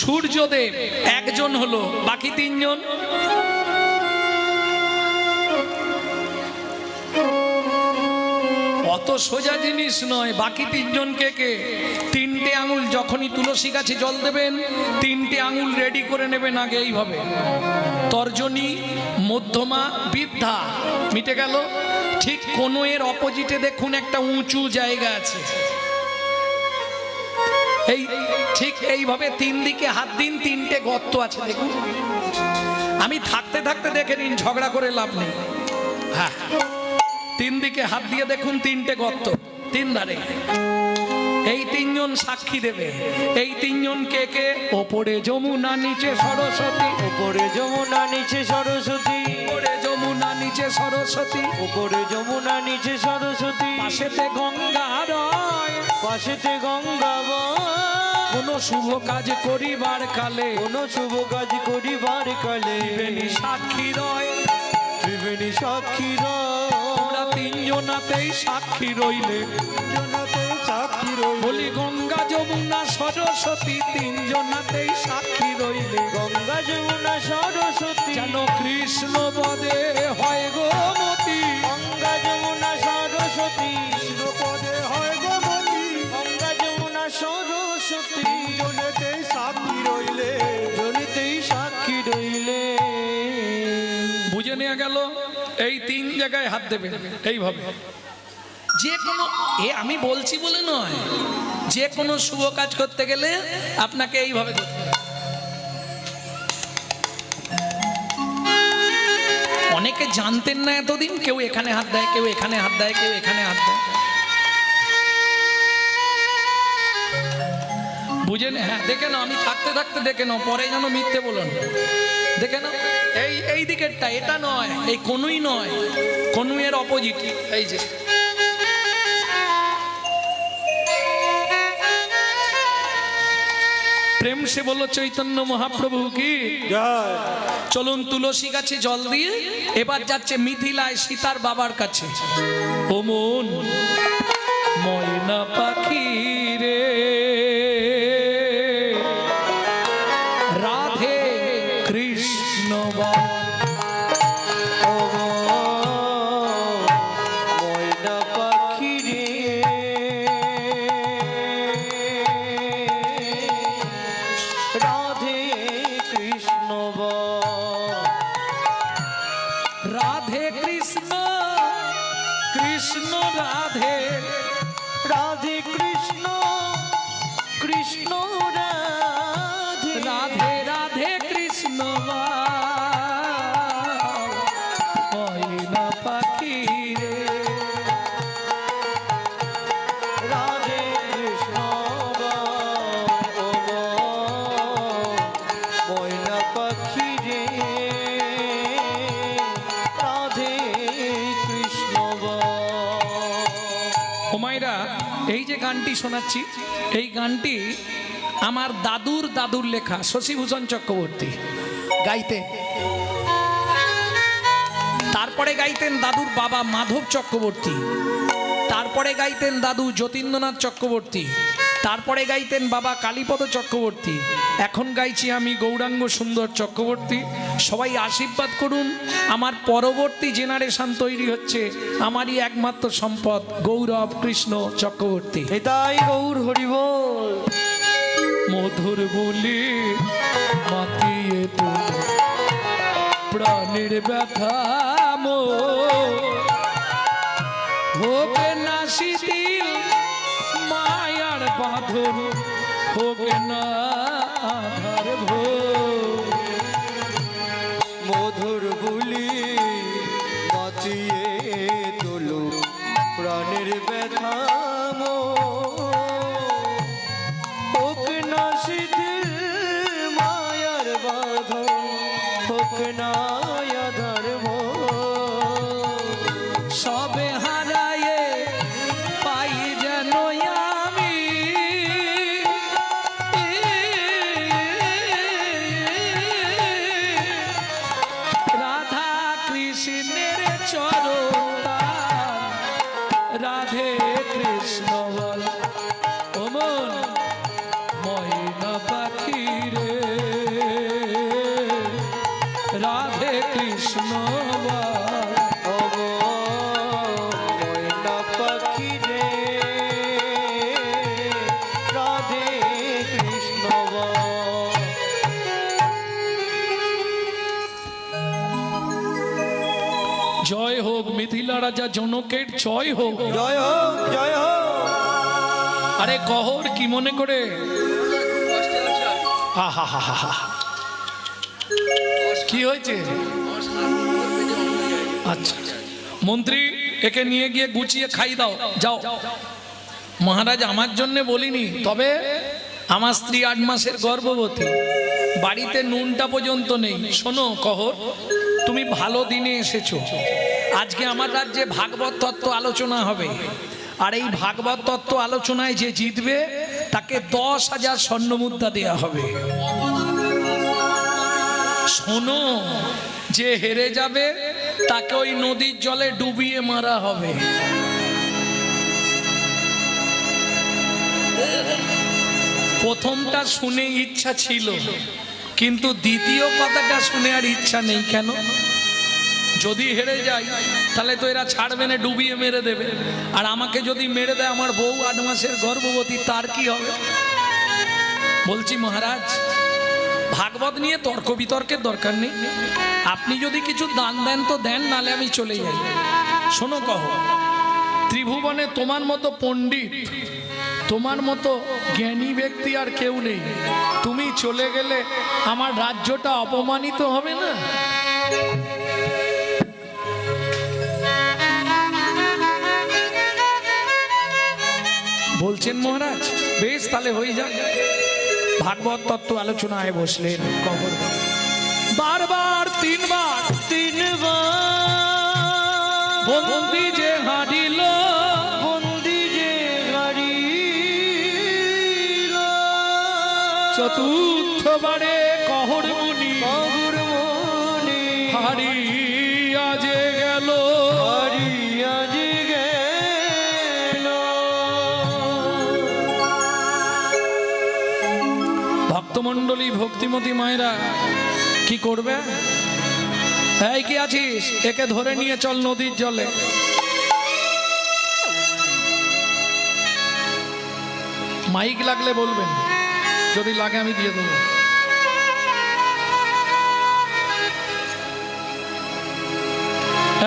সূর্যদেব একজন হলো, বাকি 3 জন অত সোজা জিনিস নয়। বাকি 3 জনকে কে? 3টে আঙুল, যখনই তুলসী গাছে জল দেবেন 3টে আঙুল রেডি করে নেবেন আগে, এইভাবে তর্জনী, মধ্যমা, বৃদ্ধা, মিটে গেল। ঠিক কোনো এর অপোজিটে দেখুন একটা উঁচু জায়গা আছে, এই ঠিক এইভাবে 3 দিকে হাত দিন, 3টে গর্ত আছে দেখুন। আমি থাকতে থাকতে দেখে নিন, ঝগড়া করে লাভ নেই। হ্যাঁ, তিন দিকে হাত দিয়ে দেখুন তিনটে গর্ত, তিন ধারে। এই তিনজন সাক্ষী দেবে। এই তিনজন কে কে? ওপরে যমুনা নিচে সরস্বতী, উপরে যমুনা নিচে সরস্বতী, ওপরে যমুনা নিচে সরস্বতী, উপরে যমুনা নিচে সরস্বতী, পাশেতে গঙ্গা রয়, পাশেতে গঙ্গা বয়। কোন শুভ কাজ করিবার কালে, কোন শুভ কাজ করিবার কালে, ত্রিবেণী সাক্ষী রয়। ত্রিবেণী সাক্ষী তোমরা তিনজনাতেই সাক্ষী রইলে, জনাতে সাক্ষী রইল। বলি গঙ্গা যমুনা সরস্বতী তিনজনাতেই সাক্ষী রইলে, গঙ্গা যমুনা সরস্বতী, যেন কৃষ্ণ পদে হয় গো মতি। গঙ্গা যমুনা সরস্বতী, পদে হয় গোমতী, গঙ্গা যমুনা সরস্বতী, জনেতে সাক্ষী রইলে। জলিতেই সাক্ষী রইলে। বুঝে নেওয়া গেল? এই তিন জায়গায় হাত দেবে এইভাবে। যে কোনো আমি বলছি বলে নয়, যে কোনো শুভ কাজ করতে গেলে আপনাকে এইভাবে করতে হবে। অনেকে জানতেন না এতদিন, কেউ এখানে হাত দেয়, কেউ এখানে হাত দেয়, কেউ এখানে হাত দেয়। বুঝেন? হ্যাঁ, দেখে নাও, আমি থাকতে থাকতে দেখে নাও, পরে যেন মিথ্যে বলো না। দেখে নাও, এই দিকেরটা, এটা নয়, এই কনুই নয়, কনুইয়ের অপোজিট। এই যে প্রেম সে বলো চৈতন্য মহাপ্রভু কি জয়। চলুন তুলসী গাছে জল দিয়ে এবার যাচ্ছে মিথিলায় সীতার বাবার কাছে। ও মন ময়না পাখি রে, রাধে কৃষ্ণ বল। ও ময়না পাখি রে, রাধে কৃষ্ণ বল। রাধে কৃষ্ণ, কৃষ্ণ রাধে, রাধে কৃষ্ণ, কৃষ্ণ রাধে, রাধে রাধে কৃষ্ণ ময়না পাখি রে। রাধে কৃষ্ণ ময়না পাখি রে, রাধে কৃষ্ণ। হুমায়রা, এই যে গানটি শোনাচ্ছি, এই গানটি আমার দাদুর দাদুর লেখা, শশীভূষণ চক্রবর্তী গাইতেন। তারপরে গাইতেন দাদুর বাবা মাধব চক্রবর্তী, তারপরে গাইতেন দাদু যতীন্দ্রনাথ চক্রবর্তী, তারপরে গাইতেন বাবা কালীপদ চক্রবর্তী, এখন গাইছি আমি গৌরাঙ্গ সুন্দর চক্রবর্তী। সবাই আশীর্বাদ করুন, আমার পরবর্তী জেনারেশন তৈরি হচ্ছে, আমারই একমাত্র সম্পদ গৌরব কৃষ্ণ চক্রবর্তী। এটাই গৌর হরিবল। মধুর বলি মাতিয়ে তুল প্রাণের ব্যথা মো, হোক না শিথিল মায়ার বাঁধন, হোক না আধার ভোর। মধুর বুলি মাতিয়ে তোলো প্রাণের ব্যথা মো, হোক না শিথিল মায়ার বাঁধন, হোক না আধার ভোর। সবে হারায়ে পাই যেন আমি, রাধা কৃষ্ণের চরণ তাল, রাধে কৃষ্ণ বল। ও মন ময়না পাখি রে, রাধে কৃষ্ণ বল। ময়না পাখি রে, রাধে কৃষ্ণ বল। জয় হোক মিথিলা রাজা জনকের, জয় হোক। জয় হোক, জয় হোক। আরে কহর কি মনে করে? আহা হা হা হা, কি হয়েছে? আচ্ছা মন্ত্রী একে নিয়ে গিয়ে গুছিয়ে খাই দাও, যাও। মহারাজ আমার জন্য বলিনি, তবে আমার স্ত্রী 8 মাসের গর্ভবতী, বাড়িতে নুনটা পর্যন্ত নেই। শোনো কহর, তুমি ভালো দিনে এসেছো। আজকে আমার রাজ্যে ভাগবত তত্ত্ব আলোচনা হবে, আর এই ভাগবত তত্ত্ব আলোচনায় যে জিতবে তাকে 10,000 স্বর্ণমুদ্রা দেওয়া হবে। শোনো, যে হেরে যাবে তাকে ওই নদীর জলে ডুবিয়ে মারা হবে। প্রথমটা শুনে ইচ্ছা ছিল, কিন্তু দ্বিতীয় কথাটা শুনে আর ইচ্ছা নেই। কেন? যদি হেরে যাই তাহলে তো এরা ছাড়বে না, ডুবিয়ে মেরে দেবে। আর আমাকে যদি মেরে দেয়, আমার বউ 8 মাসের গর্ভবতী, তার কি হবে? বলছি মহারাজ, ভাগবত নিয়ে তর্ক বিতর্কের দরকার নেই। আপনি যদি কিছু দান দেন তো দেন, নালে আমি চলে যাই। শোনো কহ, ত্রিভুবনে তোমার মতো পণ্ডিত, তোমার মতো জ্ঞানী ব্যক্তি আর কেউ নেই। তুমি চলে গেলে আমার রাজ্যটা অপমানিত হবে না? বলছেন মহারাজ, বেশ তাহলে হয়ে যাক। ভাগবত তত্ত্ব আলোচনায় বসলেন। কবর বারবার 3 বার বন্দি যে হারিল, বন্দি যে হারিল, চতুর্থবারে কহর মুনি হারিয়া যে গেল, হারিয়া যে গেল। ভক্তমণ্ডলী, ভক্তিমতী মায়েরা কি করবে? এই কি আছিস? একে ধরে নিয়ে চল নদীর জলে। মাইক লাগলে বলবেন, যদি লাগে আমি দিয়ে দেবো।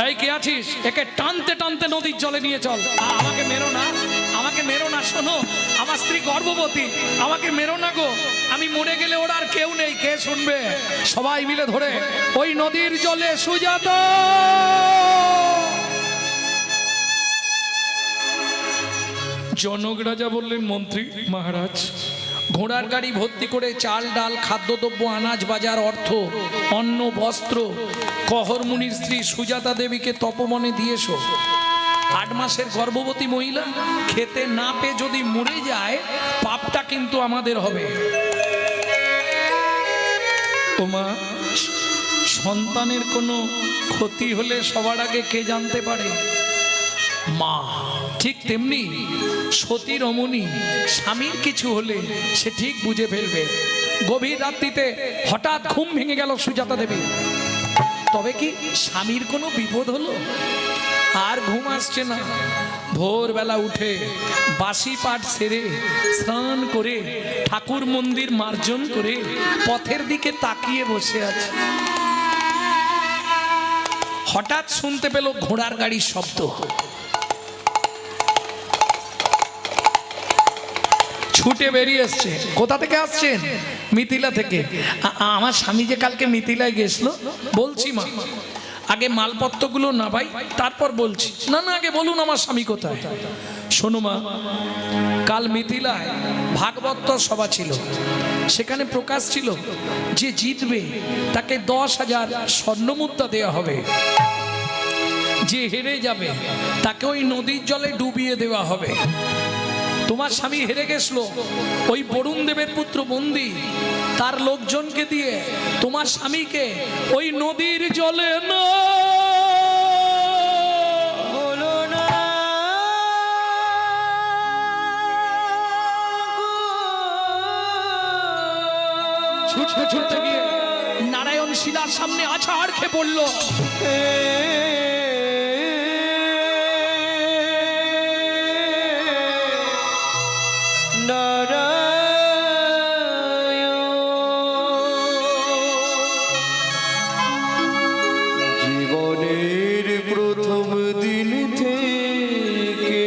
এই কি আছিস? একে টানতে টানতে নদীর জলে নিয়ে চল। আমাকে মেরো না, আমাকে মেরো না। শোনো, আমার স্ত্রী গর্ভবতী, আমাকে মেরো না গো। আমি মরে গেলে ওর আর কেউ নেই, কে শুনবে? সবাই মিলে ধরে ওই নদীর জলে সুজাতা। জনক রাজা বললেন, মন্ত্রী মহারাজ, ঘোড়ার গাড়ি ভর্তি করে চাল ডাল খাদ্যদ্রব্য আনাজ বাজার অর্থ অন্ন বস্ত্র কহর মুনির স্ত্রী সুজাতা দেবীকে তপবনে দিয়েছো। 8 মাসের গর্ভবতী মহিলা খেতে না পেয়ে যদি মরে যায়, পাপটা কিন্তু আমাদের হবে। ওমা, সন্তানের কোনো ক্ষতি হলে সবার আগে কে জানতে পারে? মা। ঠিক তেমনি সতী রমণী, স্বামীর কিছু হলে সে ঠিক বুঝে ফেলবে। গভীর রাত্রিতে হঠাৎ ঘুম ভেঙে গেল সুজাতা দেবী। তবে কি স্বামীর কোনো বিপদ হলো? আর ঘুম আসছে না। ভোরবেলা উঠে বাসি পাঠ সেরে স্নান করে ঠাকুর মন্দির মার্জন করে পথের দিকে তাকিয়ে বসে আছে। হঠাৎ শুনতে পেল ঘোড়ার গাড়ির শব্দ। ছুটে বেরিয়ে এসছে। কোথা থেকে আসছেন? মিথিলা থেকে। আমার স্বামী যে কালকে মিথিলায় গেছিল। বলছি মা, আগে মালপত্রগুলো না ভাই, তারপর বলছি। না না, আগে বলুন আমার স্বামী কোথায়। শোনো মা, কাল মিথিলায় ভাগবত সভা ছিল। সেখানে প্রকাশ ছিল যে জিতবে তাকে 10,000 স্বর্ণমুদ্রা দেওয়া হবে। যে হেরে যাবে তাকে ওই নদীর জলে ডুবিয়ে দেওয়া হবে। তোমার স্বামী হেরে গেছিল, ওই বরুণ দেবের পুত্র বন্দি, তার লোকজনকে দিয়ে তোমার স্বামীকে ওই নদীর জলে না ছুটতে ছুটতে গিয়ে নারায়ণ শিলার সামনে আছাড় খেয়ে পড়ল। জীবনের প্রথম দিন থেকে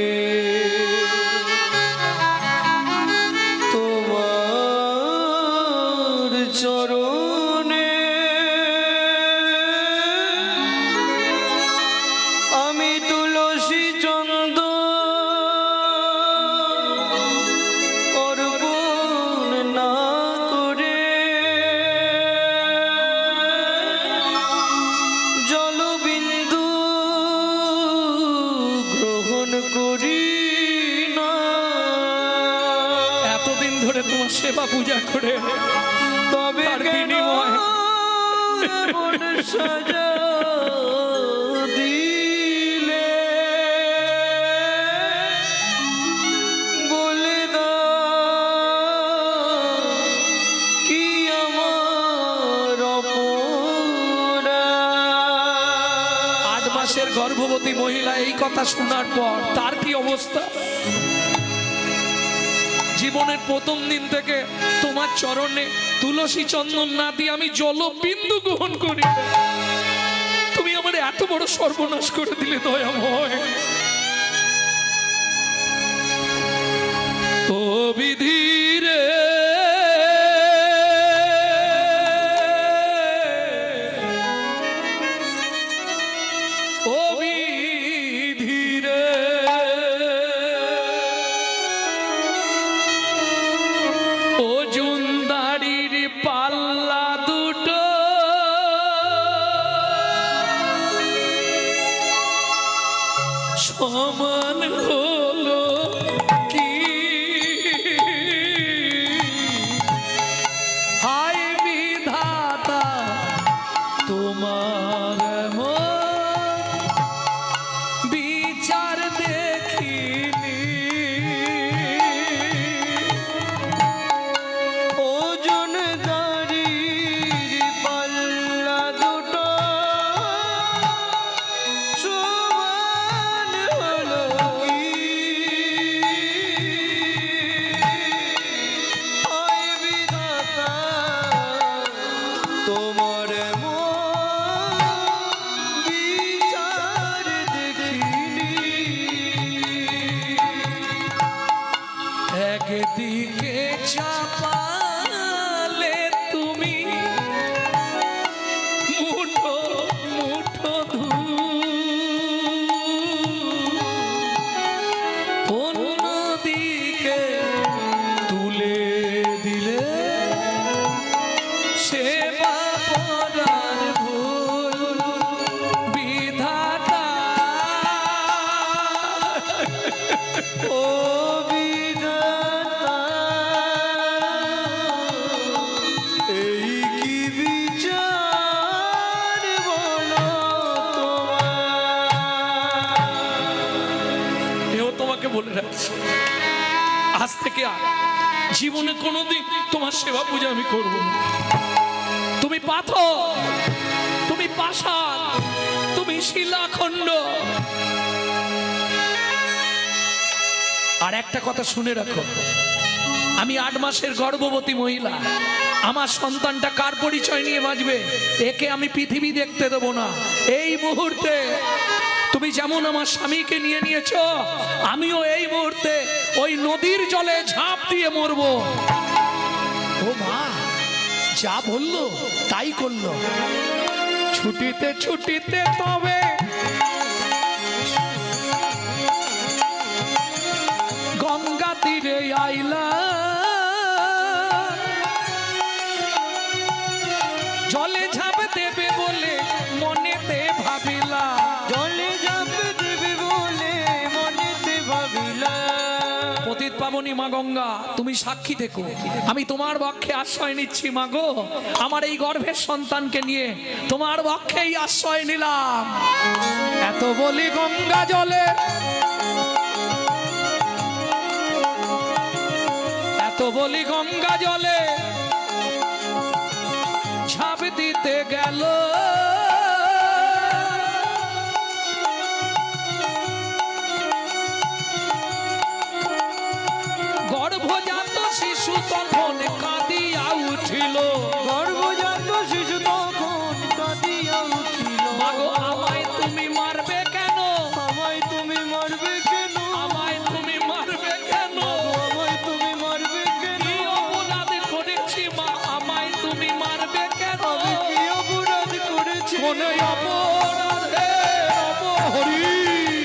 তোমার চরণে করি না। এতদিন ধরে তোমার সেবা পূজা করে তবে তার কেন বিনিময়ে এমন সাজা দিলে? বলে দাও কি আমার অপরাধ? 8 মাসের গর্ভবতী মহিলা এই কথা শোনার পর তার কি অবস্থা? জীবনের প্রথম দিন থেকে তোমার চরণে তুলসী চন্দন না দিয়ে আমি জলবিন্দু গ্রহণ করি না। তুমি আমার এত বড় সর্বনাশ করে দিলে দয়াময়। ও বিধি রে, ও বিধি রে, ও জুনদারির পাল্লা দুটো সমান হলো কি? হায় বিধাতা তোমার এমন বিচার দেখিনি। ওজন দাড়ির পাল্লা দুটো সমান হলো কি? হায় বিধাতা তোমার বিচার দেখিনি। একদিকে চাপালে তুমি মুঠো মুঠো অন্যদিকে তুলে দিলে সেবা করার ভুল বিধাতা। ও বিধাতা এই কি বিচার বলো তোমার? এও তোমাকে বলে রাখছি, আজ থেকে আর জীবনে কোনোদিন তোমার সেবা পূজা আমি করব না। তুমি পাথর, তুমি পাষাণ, তুমি শিলাখণ্ড। আর একটা কথা শুনে রাখো, আমি 8 মাসের গর্ভবতী মহিলা। আমার সন্তানটা কার পরিচয় নিয়ে বাঁচবে? একে আমি পৃথিবী দেখতে দেবো না। এই মুহূর্তে তুমি যেমন আমার স্বামীকে নিয়ে নিয়েছো, আমিও এই মুহূর্তে ওই নদীর জলে ঝাঁপ দিয়ে মরবো। ও মা যা বললো তাই করলো। ছুটিতে ছুটিতে তবে গঙ্গা তীরে আইলা, জলে ঝাঁপ দেবে বলে মনেতে ভাবিলা। জলে ঝাঁপ দেবে বলে মনেতে ভাবিলা। পতিত পাবনী মা গঙ্গা, তুমি সাক্ষী থেকো, আমি তোমার বক্ষে আশ্রয় নিচ্ছি মা গো। আমার এই গর্ভের সন্তানকে নিয়ে তোমার বক্ষেই আশ্রয় নিলাম। এত বলি গঙ্গা জলে, এত বলি গঙ্গা জলে ঝাঁপ দিতে গেল। গর্ভজাত শিশু তখন কাঁদিয়া উঠিল। গর্ভজাত শিশু তখন কাঁদিয়া উঠিল। মাগো আমায় তুমি মারবে কেন? আমায় তুমি মারবে কেন? আমায় তুমি মারবে কেন? আমায় তুমি মারবে কেন? কি অপরাধ করেছি মা, আমায় তুমি মারবে কেন? আমি কি অপরাধ করেছি? কোন অপরাধে অপহরি?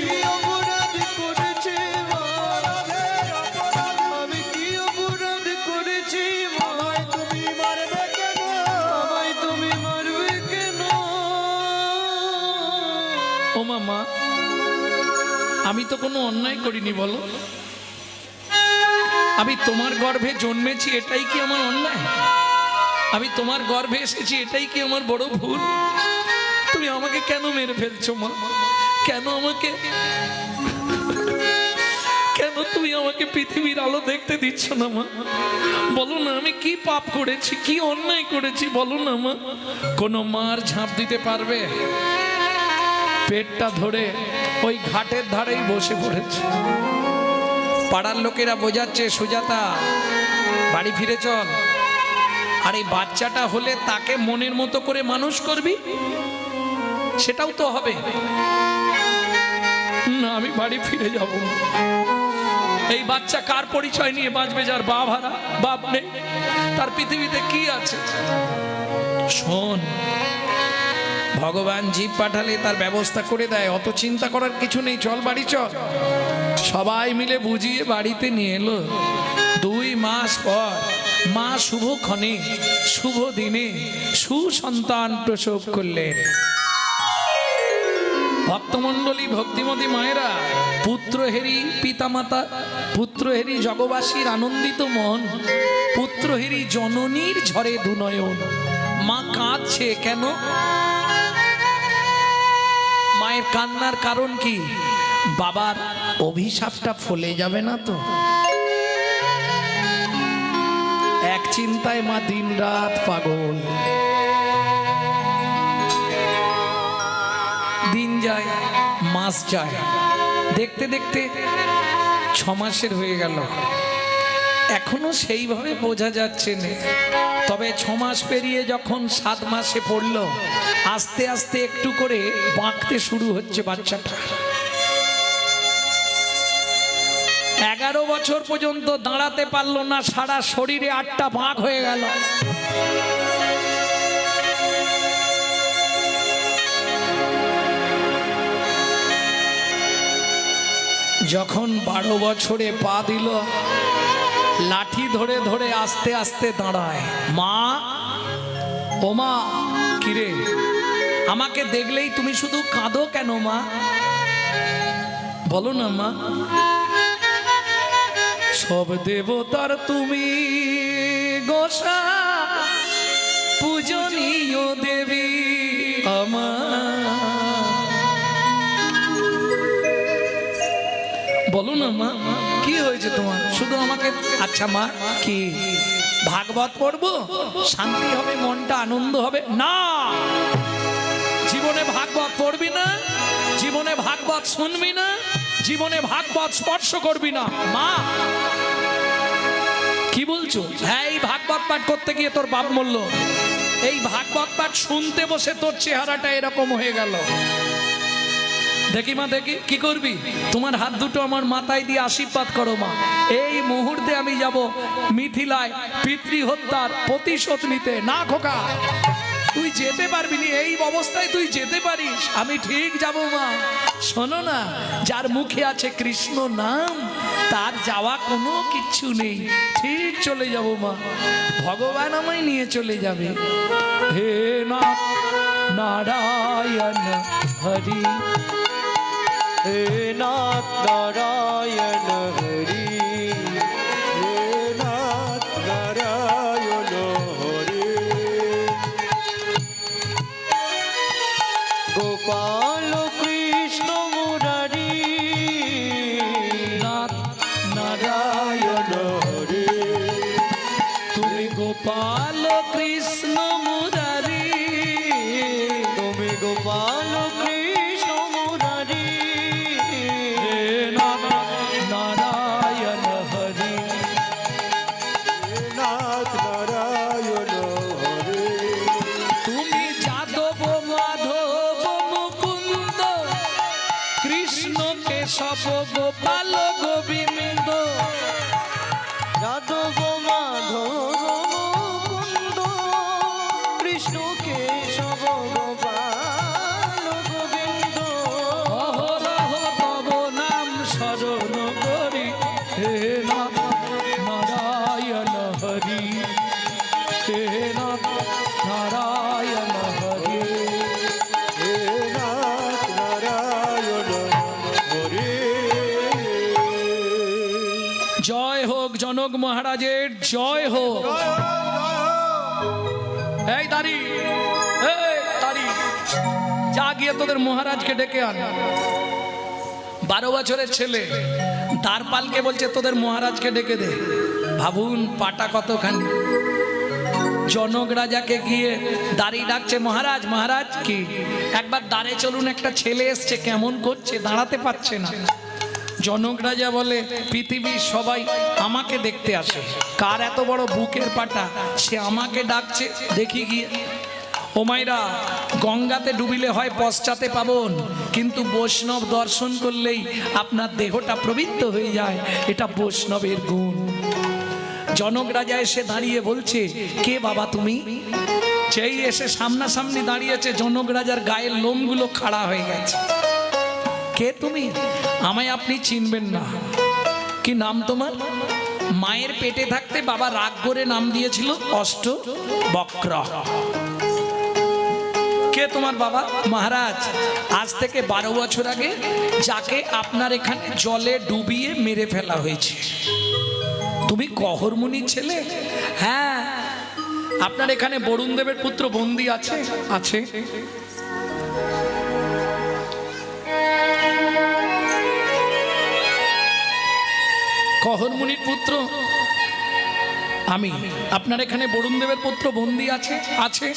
কি অপরাধ করেছি মা? আমি কি অপরাধ করেছি আমি তো কোনো অন্যায় করিনি বলো। আমি তোমার গর্ভে জন্মেছি, এটাই কি আমার অন্যায়? আমি তোমার গর্ভে এসেছি, এটাই কি আমার বড় ভুল? তুমি আমাকে কেন মেরে ফেলছো মা? কেন তুমি আমাকে পৃথিবীর আলো দেখতে দিচ্ছ না মা? বলো না, আমি কি পাপ করেছি, কি অন্যায় করেছি বলো না মা। কোনো মার ঝাঁপ দিতে পারবে? পেটটা ধরে ওই ঘাটের ধারেই বসে পড়েছে। পাড়ার লোকেরা বোঝাচ্ছে, সুজাতা বাড়ি ফিরে চল। আর এই বাচ্চাটা হলে তাকে মনের মতো করে মানুষ করবি, সেটাও তো হবে না। আমি বাড়ি ফিরে যাব না। এই বাচ্চা কার পরিচয় নিয়ে বাঁচবে? যার বাপ হারা, বাপ নেই, তার পৃথিবীতে কি আছে? শোন, ভগবান জীব পাঠালে তার ব্যবস্থা করে দেয়, অত চিন্তা করার কিছু নেই। চল বাড়ি চল। সবাই মিলে বুঝিয়ে বাড়িতে নিয়ে এলো। 2 মাস পর মা শুভক্ষণে শুভ দিনে সুসন্তান প্রসব করলেন। ভক্তমণ্ডলী, ভক্তিমতী মায়েরা, পুত্রহেরি পিতামাতা, পুত্রহেরি জগবাসীর আনন্দিত মন, পুত্রহেরি জননীর ঝরে দুনয়ন। মা কাঁদছে কেন? মায়ের কান্নার কারণ কি? বাবার অভিশাপটা ফলে যাবে না তো? এক চিন্তায় মা দিনরাত পাগল। দিন যায়, মাস যায়, দেখতে দেখতে 6 মাসের হয়ে গেল। এখনো সেইভাবে বোঝা যাচ্ছে না। তবে 6 মাস পেরিয়ে যখন 7 মাসে পড়ল, আস্তে আস্তে একটু করে বাঁকতে শুরু হচ্ছে বাচ্চাটা। 11 বছর পর্যন্ত দাঁড়াতে পারলো না, সারা শরীরে 8টা বাঁক হয়ে গেল। যখন 12 বছরে পা দিল, লাঠি ধরে ধরে আস্তে আস্তে দাঁড়ায়। মা, ও মা, কিরে আমাকে দেখলেই তুমি শুধু কাঁদো কেন মা? বলো না মা। সব দেবতার তুমি গোসা, পূজনীয় দেবী আমার। বলো না মা, কি হয়েছে তোমার? শুধু আমাকে। আচ্ছা মা, কি ভাগবত পড়বো, শান্তি হবে, মনটা আনন্দ হবে? না, জীবনে ভাগবত পড়বি না, জীবনে ভাগবত শুনবি না, জীবনে ভাগবত স্পর্শ করবি না। মা কি বলছো? হ্যাঁ, এই ভাগবত পাঠ করতে গিয়ে তোর বাপ মরল। এই ভাগবত পাঠ শুনতে বসে তোর চেহারাটা এরকম হয়ে গেল। দেখি মা, দেখি কি করবি? তোমার হাত দুটো আমার মাথায় দিয়ে আশীর্বাদ করো মা। এই মুহূর্তে আমি যাব মিথিলায় পিতৃ হত্যার প্রতিশোধ নিতে। না খোকা, তুই যেতে পারবি না। এই অবস্থায় তুই যেতে পারিস? আমি ঠিক যাব মা। শোনো না, যার মুখে আছে কৃষ্ণ নাম, তার যাওয়া কোনো কিচ্ছু নেই। ঠিক চলে যাব মা, ভগবান আমায় নিয়ে চলে যাবে। হে নাথ নারায়ণ হরি, হে নাথ নারায়ণ হরি, হে নাথ নারায়ণ হরে। গোপাল কৃষ্ণ মুরারি, নাথ নারায়ণ হরে তুমি গোপাল কৃষ্ণ মুরারি, তুমি গোপাল কৃষ্ণ মুরারি। হে নাথ নারায়ণ হরি, হে নাথ নারায়ণ হরে। তুমি যাদব মাধব মুকুন্দ, কৃষ্ণ কেশব গোপাল গোবিন্দ। যাদব মাধব মুকুন্দ, কৃষ্ণ কেশব গোপাল গোবিন্দ। অহরহ তব নাম স্মরণ করি, হে নাথ নারায়ণ হরি, হে নাথ নারায়ণ হরি। হে নাথ নারায়ণ হরে। হোক, জনক মহারাজের জয় হোক। এই দাঁড়ি, যা গিয়ে তোদের মহারাজকে ডেকে আন। 12 বছরের ছেলে দ্বারপালকে বলছে তোদের মহারাজকে ডেকে দে। ভাবুন পাটা কতখানি। জনক রাজাকে গিয়ে দাঁড়িয়ে ডাকছে, মহারাজ মহারাজ। কি একবার দাঁড়ে চলুন, একটা ছেলে এসছে, কেমন করছে, দাঁড়াতে পারছে না। জনক রাজা বলে পৃথিবীর সবাই আমাকে দেখতে আসে, কার এত বড় বুকের পাটা, সে আমাকে ডাকছে, দেখি গিয়ে। ও মাইরা, গঙ্গাতে ডুবিলে হয় পশ্চাতে পাবন, কিন্তু বৈষ্ণব দর্শন করলেই আপনার দেহটা পবিত্র হয়ে যায়, এটা বৈষ্ণবের গুণ। জনক রাজা এসে দাঁড়িয়ে বলছে, কে বাবা তুমি? যেই এসে সামনাসামনি দাঁড়িয়েছে, জনক রাজার গায়ের লোমগুলো খাড়া হয়ে গেছে। কে তুমি? আমায় আপনি চিনবেন না। কি নাম তোমার? মায়ের পেটে থাকতে বাবা রাগ করে নাম দিয়েছিল অষ্টবক্র। কে তোমার বাবা? মহারাজ, আজ থেকে 12 বছর আগে যাকে আপনার এখানে জলে ডুবিয়ে মেরে ফেলা হয়েছে। তুমি কহরমুনির ছেলে? হ্যাঁ। আপনার এখানে বরুণ দেবের পুত্র বন্দী আছে? আছে। কহরমুনির পুত্র আমি। আপনার এখানে বরুণ দেবের পুত্র বন্দী আছে? আছে।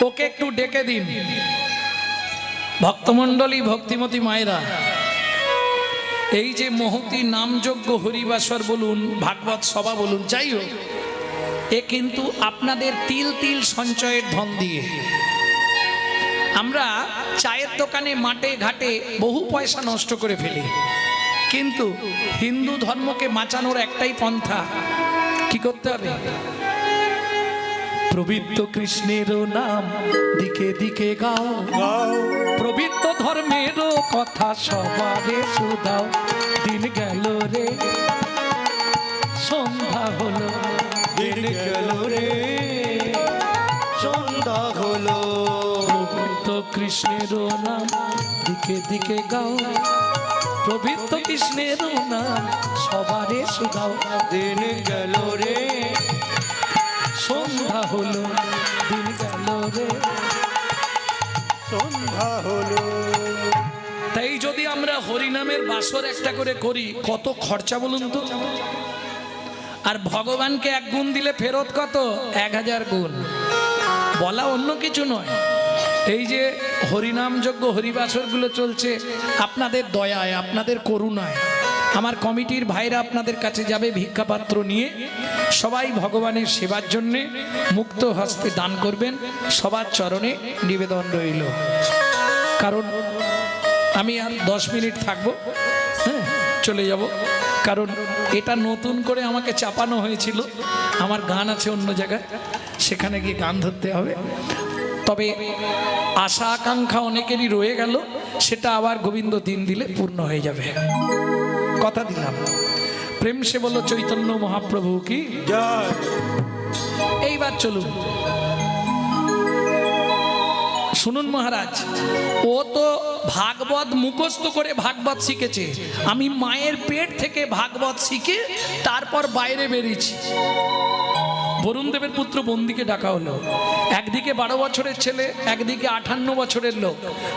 ওকে একটু ডেকে দিন। ভক্তমণ্ডলী, ভক্তিমতী মায়েরা, এই যে মহতি নামযজ্ঞ হরিবাসর বলুন, ভাগবত সভা বলুন, যাই হোক, এ কিন্তু আপনাদের তিল তিল সঞ্চয়ের ধন দিয়ে। আমরা চায়ের দোকানে, মাঠে ঘাটে বহু পয়সা নষ্ট করে ফেলি, কিন্তু হিন্দু ধর্মকে বাঁচানোর একটাই পন্থা। কি করতে হবে? পবিত্র কৃষ্ণের নাম দিকে দিকে গাও, পবিত্র ধর্মের কথা সবারে শুধাও। দিন গেল রে, সন্ধ্যা হলো, দিন গেল রে, সন্ধ্যা হলো। পবিত্র কৃষ্ণের নাম দিকে দিকে গাও, পবিত্র কৃষ্ণের নাম সবারে শুধাও। দিন গেল রে, সন্ধ্যা হলো, দিন গেল রে, সন্ধ্যা হলো। তাই যদি আমরা হরিনামের বাসর একটা করে করি, কত খরচা বলুন তো? আর ভগবানকে 1 গুণ দিলে ফেরত কত? 1000 গুণ। বলা অন্য কিছু নয়, এই যে হরিনাম যজ্ঞ হরিবাসরগুলো চলছে আপনাদের দয়ায়, আপনাদের করুণায়। আমার কমিটির ভাইরা আপনাদের কাছে যাবে ভিক্ষাপাত্র নিয়ে, সবাই ভগবানের সেবার জন্যে মুক্ত হস্তে দান করবেন। সবার চরণে নিবেদন রইল। কারণ আমি আর 10 মিনিট থাকবো, হ্যাঁ, চলে যাব। কারণ এটা নতুন করে আমাকে চাপানো হয়েছিল, আমার গান আছে অন্য জায়গায়, সেখানে গিয়ে গান ধরতে হবে। তবে আশা আকাঙ্ক্ষা অনেকেরই রয়ে গেল, সেটা আবার গোবিন্দ দিন দিলে পূর্ণ হয়ে যাবে, কথা দিলাম। প্রেম সে বলো চৈতন্য মহাপ্রভু কি জয়। এইবার চলুন, শুনুন মহারাজ, ও তো ভাগবত মুখস্থ করে ভাগবত শিখেছে, আমি মায়ের পেট থেকে ভাগবত শিখে তারপর বাইরে বেরিয়েছি। বরুণ দেবের পুত্র বন্দীকে ডাকা হলো। একদিকে 12 বছরের ছেলে, একদিকে 58 বছরের লোক,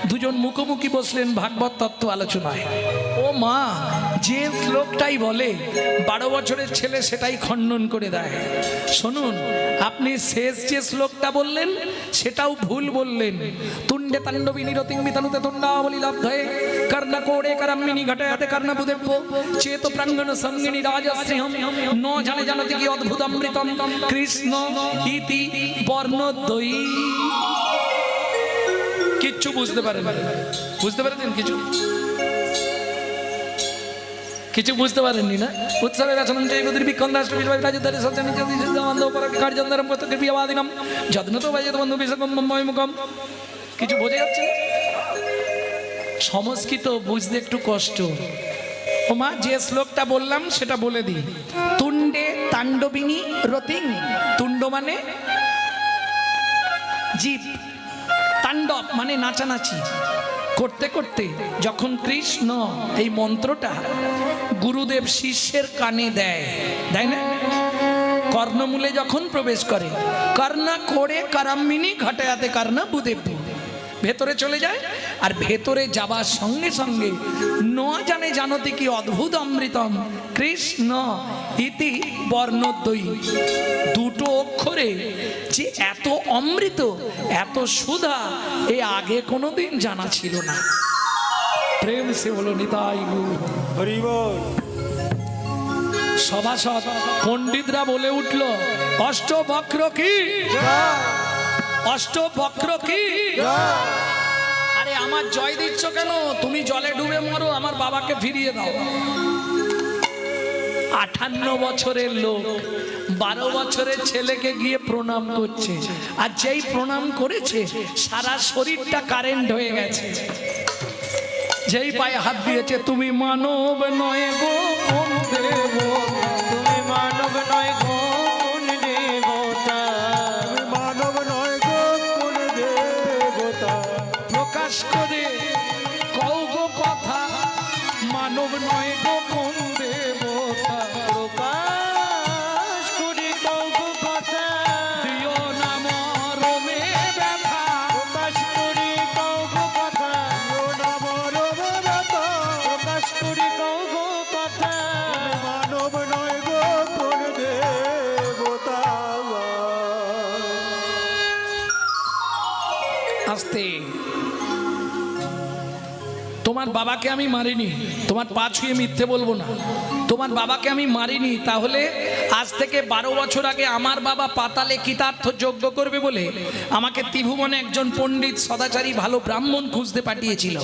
দুজন মুখোমুখি বসলেন ভাগবত তত্ত্ব আলোচনায়। ও মা, যে শ্লোকটাই বলে 12 বছরের ছেলে সেটাই খণ্ডন করে দেয়। শুনুন, আপনি শেষ যে শ্লোকটা বললেন সেটাও ভুল বললেন। তুণ্ডে তাণ্ডবিনী রতিং বিতানুতে তুণ্ডাবলী লব্ধয়ে কর্ণকোড়ে করম্মিনী ঘটয়াতে কর্ণবুদেব্য চেত প্রাঙ্গণ সঙ্গিনী রাজশ্রীহম ন জানে জানতে কি অদ্ভুত অমৃতম কৃষ্ণ ইতি বর্ণদ্বয়ী। কিচ্ছু বুঝতে পারেন? বুঝতে পারেন কিছু? কিছু বুঝতে পারেননি না? উৎসবে ব্যসনম জৈবদীর বিক্ষণ রাষ্ট্র বিজয় রাজধানী সজ্জন নিজ কার্যন্দরম প্রত্যেকের প্রিয়বাদিনম যত্নত বাজেত বন্ধু বিশ্বকম মুখম। কিছু বোঝা যাচ্ছে না? সংস্কৃত বুঝতে একটু কষ্ট। ও মা, যে শ্লোকটা বললাম সেটা বলে দিই। তুণ্ডে তাণ্ডবিনী রতিং, তুণ্ড মানে জীব, তাণ্ডব মানে নাচানাচি করতে করতে যখন কৃষ্ণ এই মন্ত্রটা গুরুদেব শিষ্যের কানে দেয়, দেয় না? কর্ণমূলে যখন প্রবেশ করে, কর্ণা করে কারাম্মিনী ঘটায়াতে কর্ণা বুদেব, ভেতরে চলে যায়। আর ভেতরে যাবার সঙ্গে সঙ্গে ন জানে জানতে কি অদ্ভুত অমৃতম কৃষ্ণ ইতি বর্ণদ্বয়ী, দুটো অক্ষরে যে এত অমৃত, এত সুধা, এ আগে কোনোদিন জানা ছিল না। প্রেম সে বলো নিতাই গৌর। হরি বল। সভাসদ পণ্ডিতরা বলে উঠল, অষ্টবক্র কি, অষ্টবক্র কি। আরে আমার জয় দিচ্ছ কেন? তুমি জলে ডুবে মরো, আমার বাবাকে ফিরিয়ে দাও। 58 বছরের লোক 12 বছরের ছেলেকে গিয়ে প্রণাম করছে, আর যেই প্রণাম করেছে সারা শরীরটা কারেন্ট হয়ে গেছে। যেই পায়ে হাত দিয়েছে, তুমি মানব নয় গো কোন দেব, তুমি মানব নয় গো কোন দেবতা, তুমি মানব নয় গো কোন দেবতা, প্রকাশ করে কও গো কথা, মানব নয় গো কোন দেবতা, প্রকাশ করি কও গো কথা, দিও না মরমে ব্যথা, প্রকাশ করি কও গো কথা, ও নাম রবরতা, প্রকাশ করি কও গো কথা। মানব নয় গো কোন দেবতা। আস্তে। তোমার বাবাকে আমি মারিনি, তোমার পা ছুঁয়ে মিথ্যে বলবো না, তোমার বাবাকে আমি মারিনি। তাহলে আজ থেকে 12 বছর আগে আমার বাবা পাতালে কৃতার্থ যজ্ঞ করবে বলে আমাকে ত্রিভুবনে একজন পণ্ডিত সদাচারী ভালো ব্রাহ্মণ খুঁজতে পাঠিয়েছিল।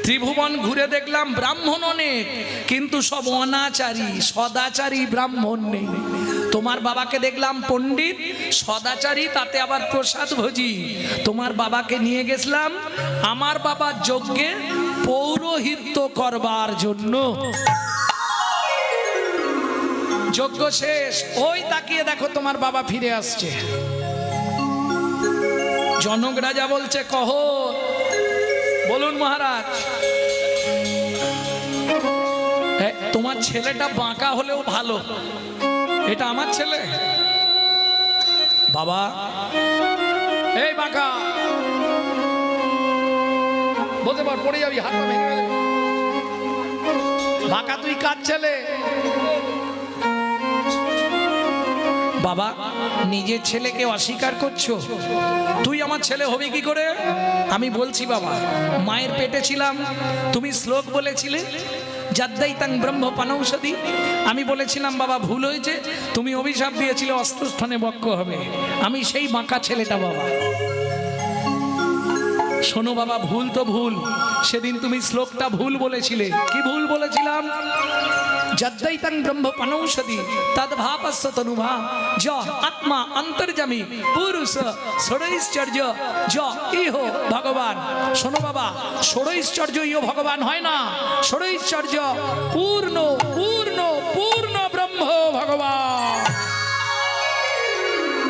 ত্রিভুবন ঘুরে দেখলাম ব্রাহ্মণ অনেক, কিন্তু সব অনাচারী, সদাচারী ব্রাহ্মণ নেই। তোমার বাবাকে দেখলাম পণ্ডিত সদাচারী, তাতে আবার প্রসাদ ভোজি। তোমার বাবাকে নিয়ে গেছিলাম আমার বাবার যজ্ঞে পৌরোহিত্য করবার জন্য। যজ্ঞ শেষ, ওই তাকিয়ে দেখো তোমার বাবা ফিরে আসছে। জনক রাজা বলছে, কহ, বলুন মহারাজ। তোমার ছেলেটা বাঁকা হলেও ভালো, এটা আমার ছেলে। বাবা, এই বাঁকা, বলতে পার পড়ে যাবি, হাত পা ভেঙে যাবে। বাঁকা তুই কার ছেলে? বাবা, নিজের ছেলেকে অস্বীকার করছো? তুই আমার ছেলে হবি কি করে? আমি বলছি বাবা, মায়ের পেটে ছিলাম, তুমি শ্লোক বলেছিলে যাদ্দাইতাং ব্রহ্ম পানৌষধি। আমি বলেছিলাম বাবা ভুল হয়েছে, তুমি অভিশাপ দিয়েছিলে অস্ত্রস্থানে বক্ষ হবে। আমি সেই বাঁকা ছেলেটা বাবা। শোনো বাবা, ভুল তো ভুল, সেদিন তুমি শ্লোকটা ভুল বলেছিলে। কি ভুল বলেছিলাম? যদ্দৈতং ব্রহ্ম পানৌষধি তদ্ভাবস্য তনুভা য আত্মা অন্তর্যামী পুরুষ ষড়ৈশ্চর্য য ইহ ভগবান। শোনো বাবা, ষড়ৈশ্চর্য ইহ ভগবান হয় না, ষড়ৈশ্চর্য পূর্ণ পূর্ণ পূর্ণ ব্রহ্ম ভগবান।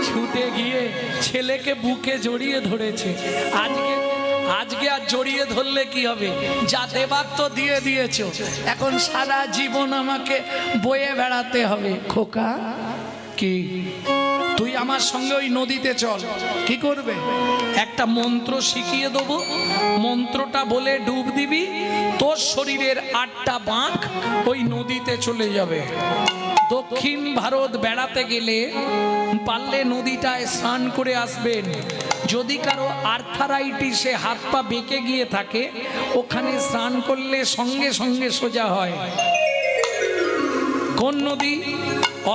ছুটে গিয়ে ছেলেকে বুকে জড়িয়ে ধরেছে। আজকে আর জড়িয়ে ধরলে কি হবে? যা দেবার তো দিয়ে দিয়েছো, এখন সারা জীবন আমাকে বয়ে বেড়াতে হবে। খোকা, কি তুই আমার সঙ্গে ওই নদীতে চল। কি করবে? একটা মন্ত্র শিখিয়ে দেবো, মন্ত্রটা বলে ডুব দিবি, তোর শরীরের 8টা বাঁক ওই নদীতে চলে যাবে। দক্ষিণ ভারত বেড়াতে গেলে পারলে নদীটায় স্নান করে আসবেন। যদি কারো আর্থারাইটিসে হাত পা বেঁকে গিয়ে থাকে, ওখানে স্নান করলে সঙ্গে সঙ্গে সোজা হয়। কোন নদী?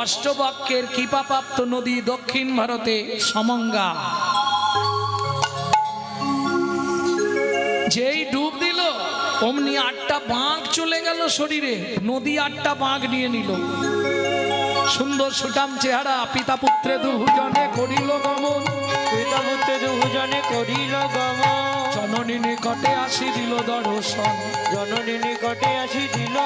অষ্টবক্রের কৃপাপ্রাপ্ত নদী, দক্ষিণ ভারতে সমঙ্গা। যেই ডুব দিল অমনি 8টা বাঁক চলে গেল শরীরে, নদী 8টা বাঁক নিয়ে নিল। সুন্দর সুঠাম চেহারা, পিতা পুত্রে দুজনে করিল গমন, পিতা পুত্রে দুজনে করিল গমন, জননী নিকটে আসি দিল দর্শন, জননী নিকটে আসি দিল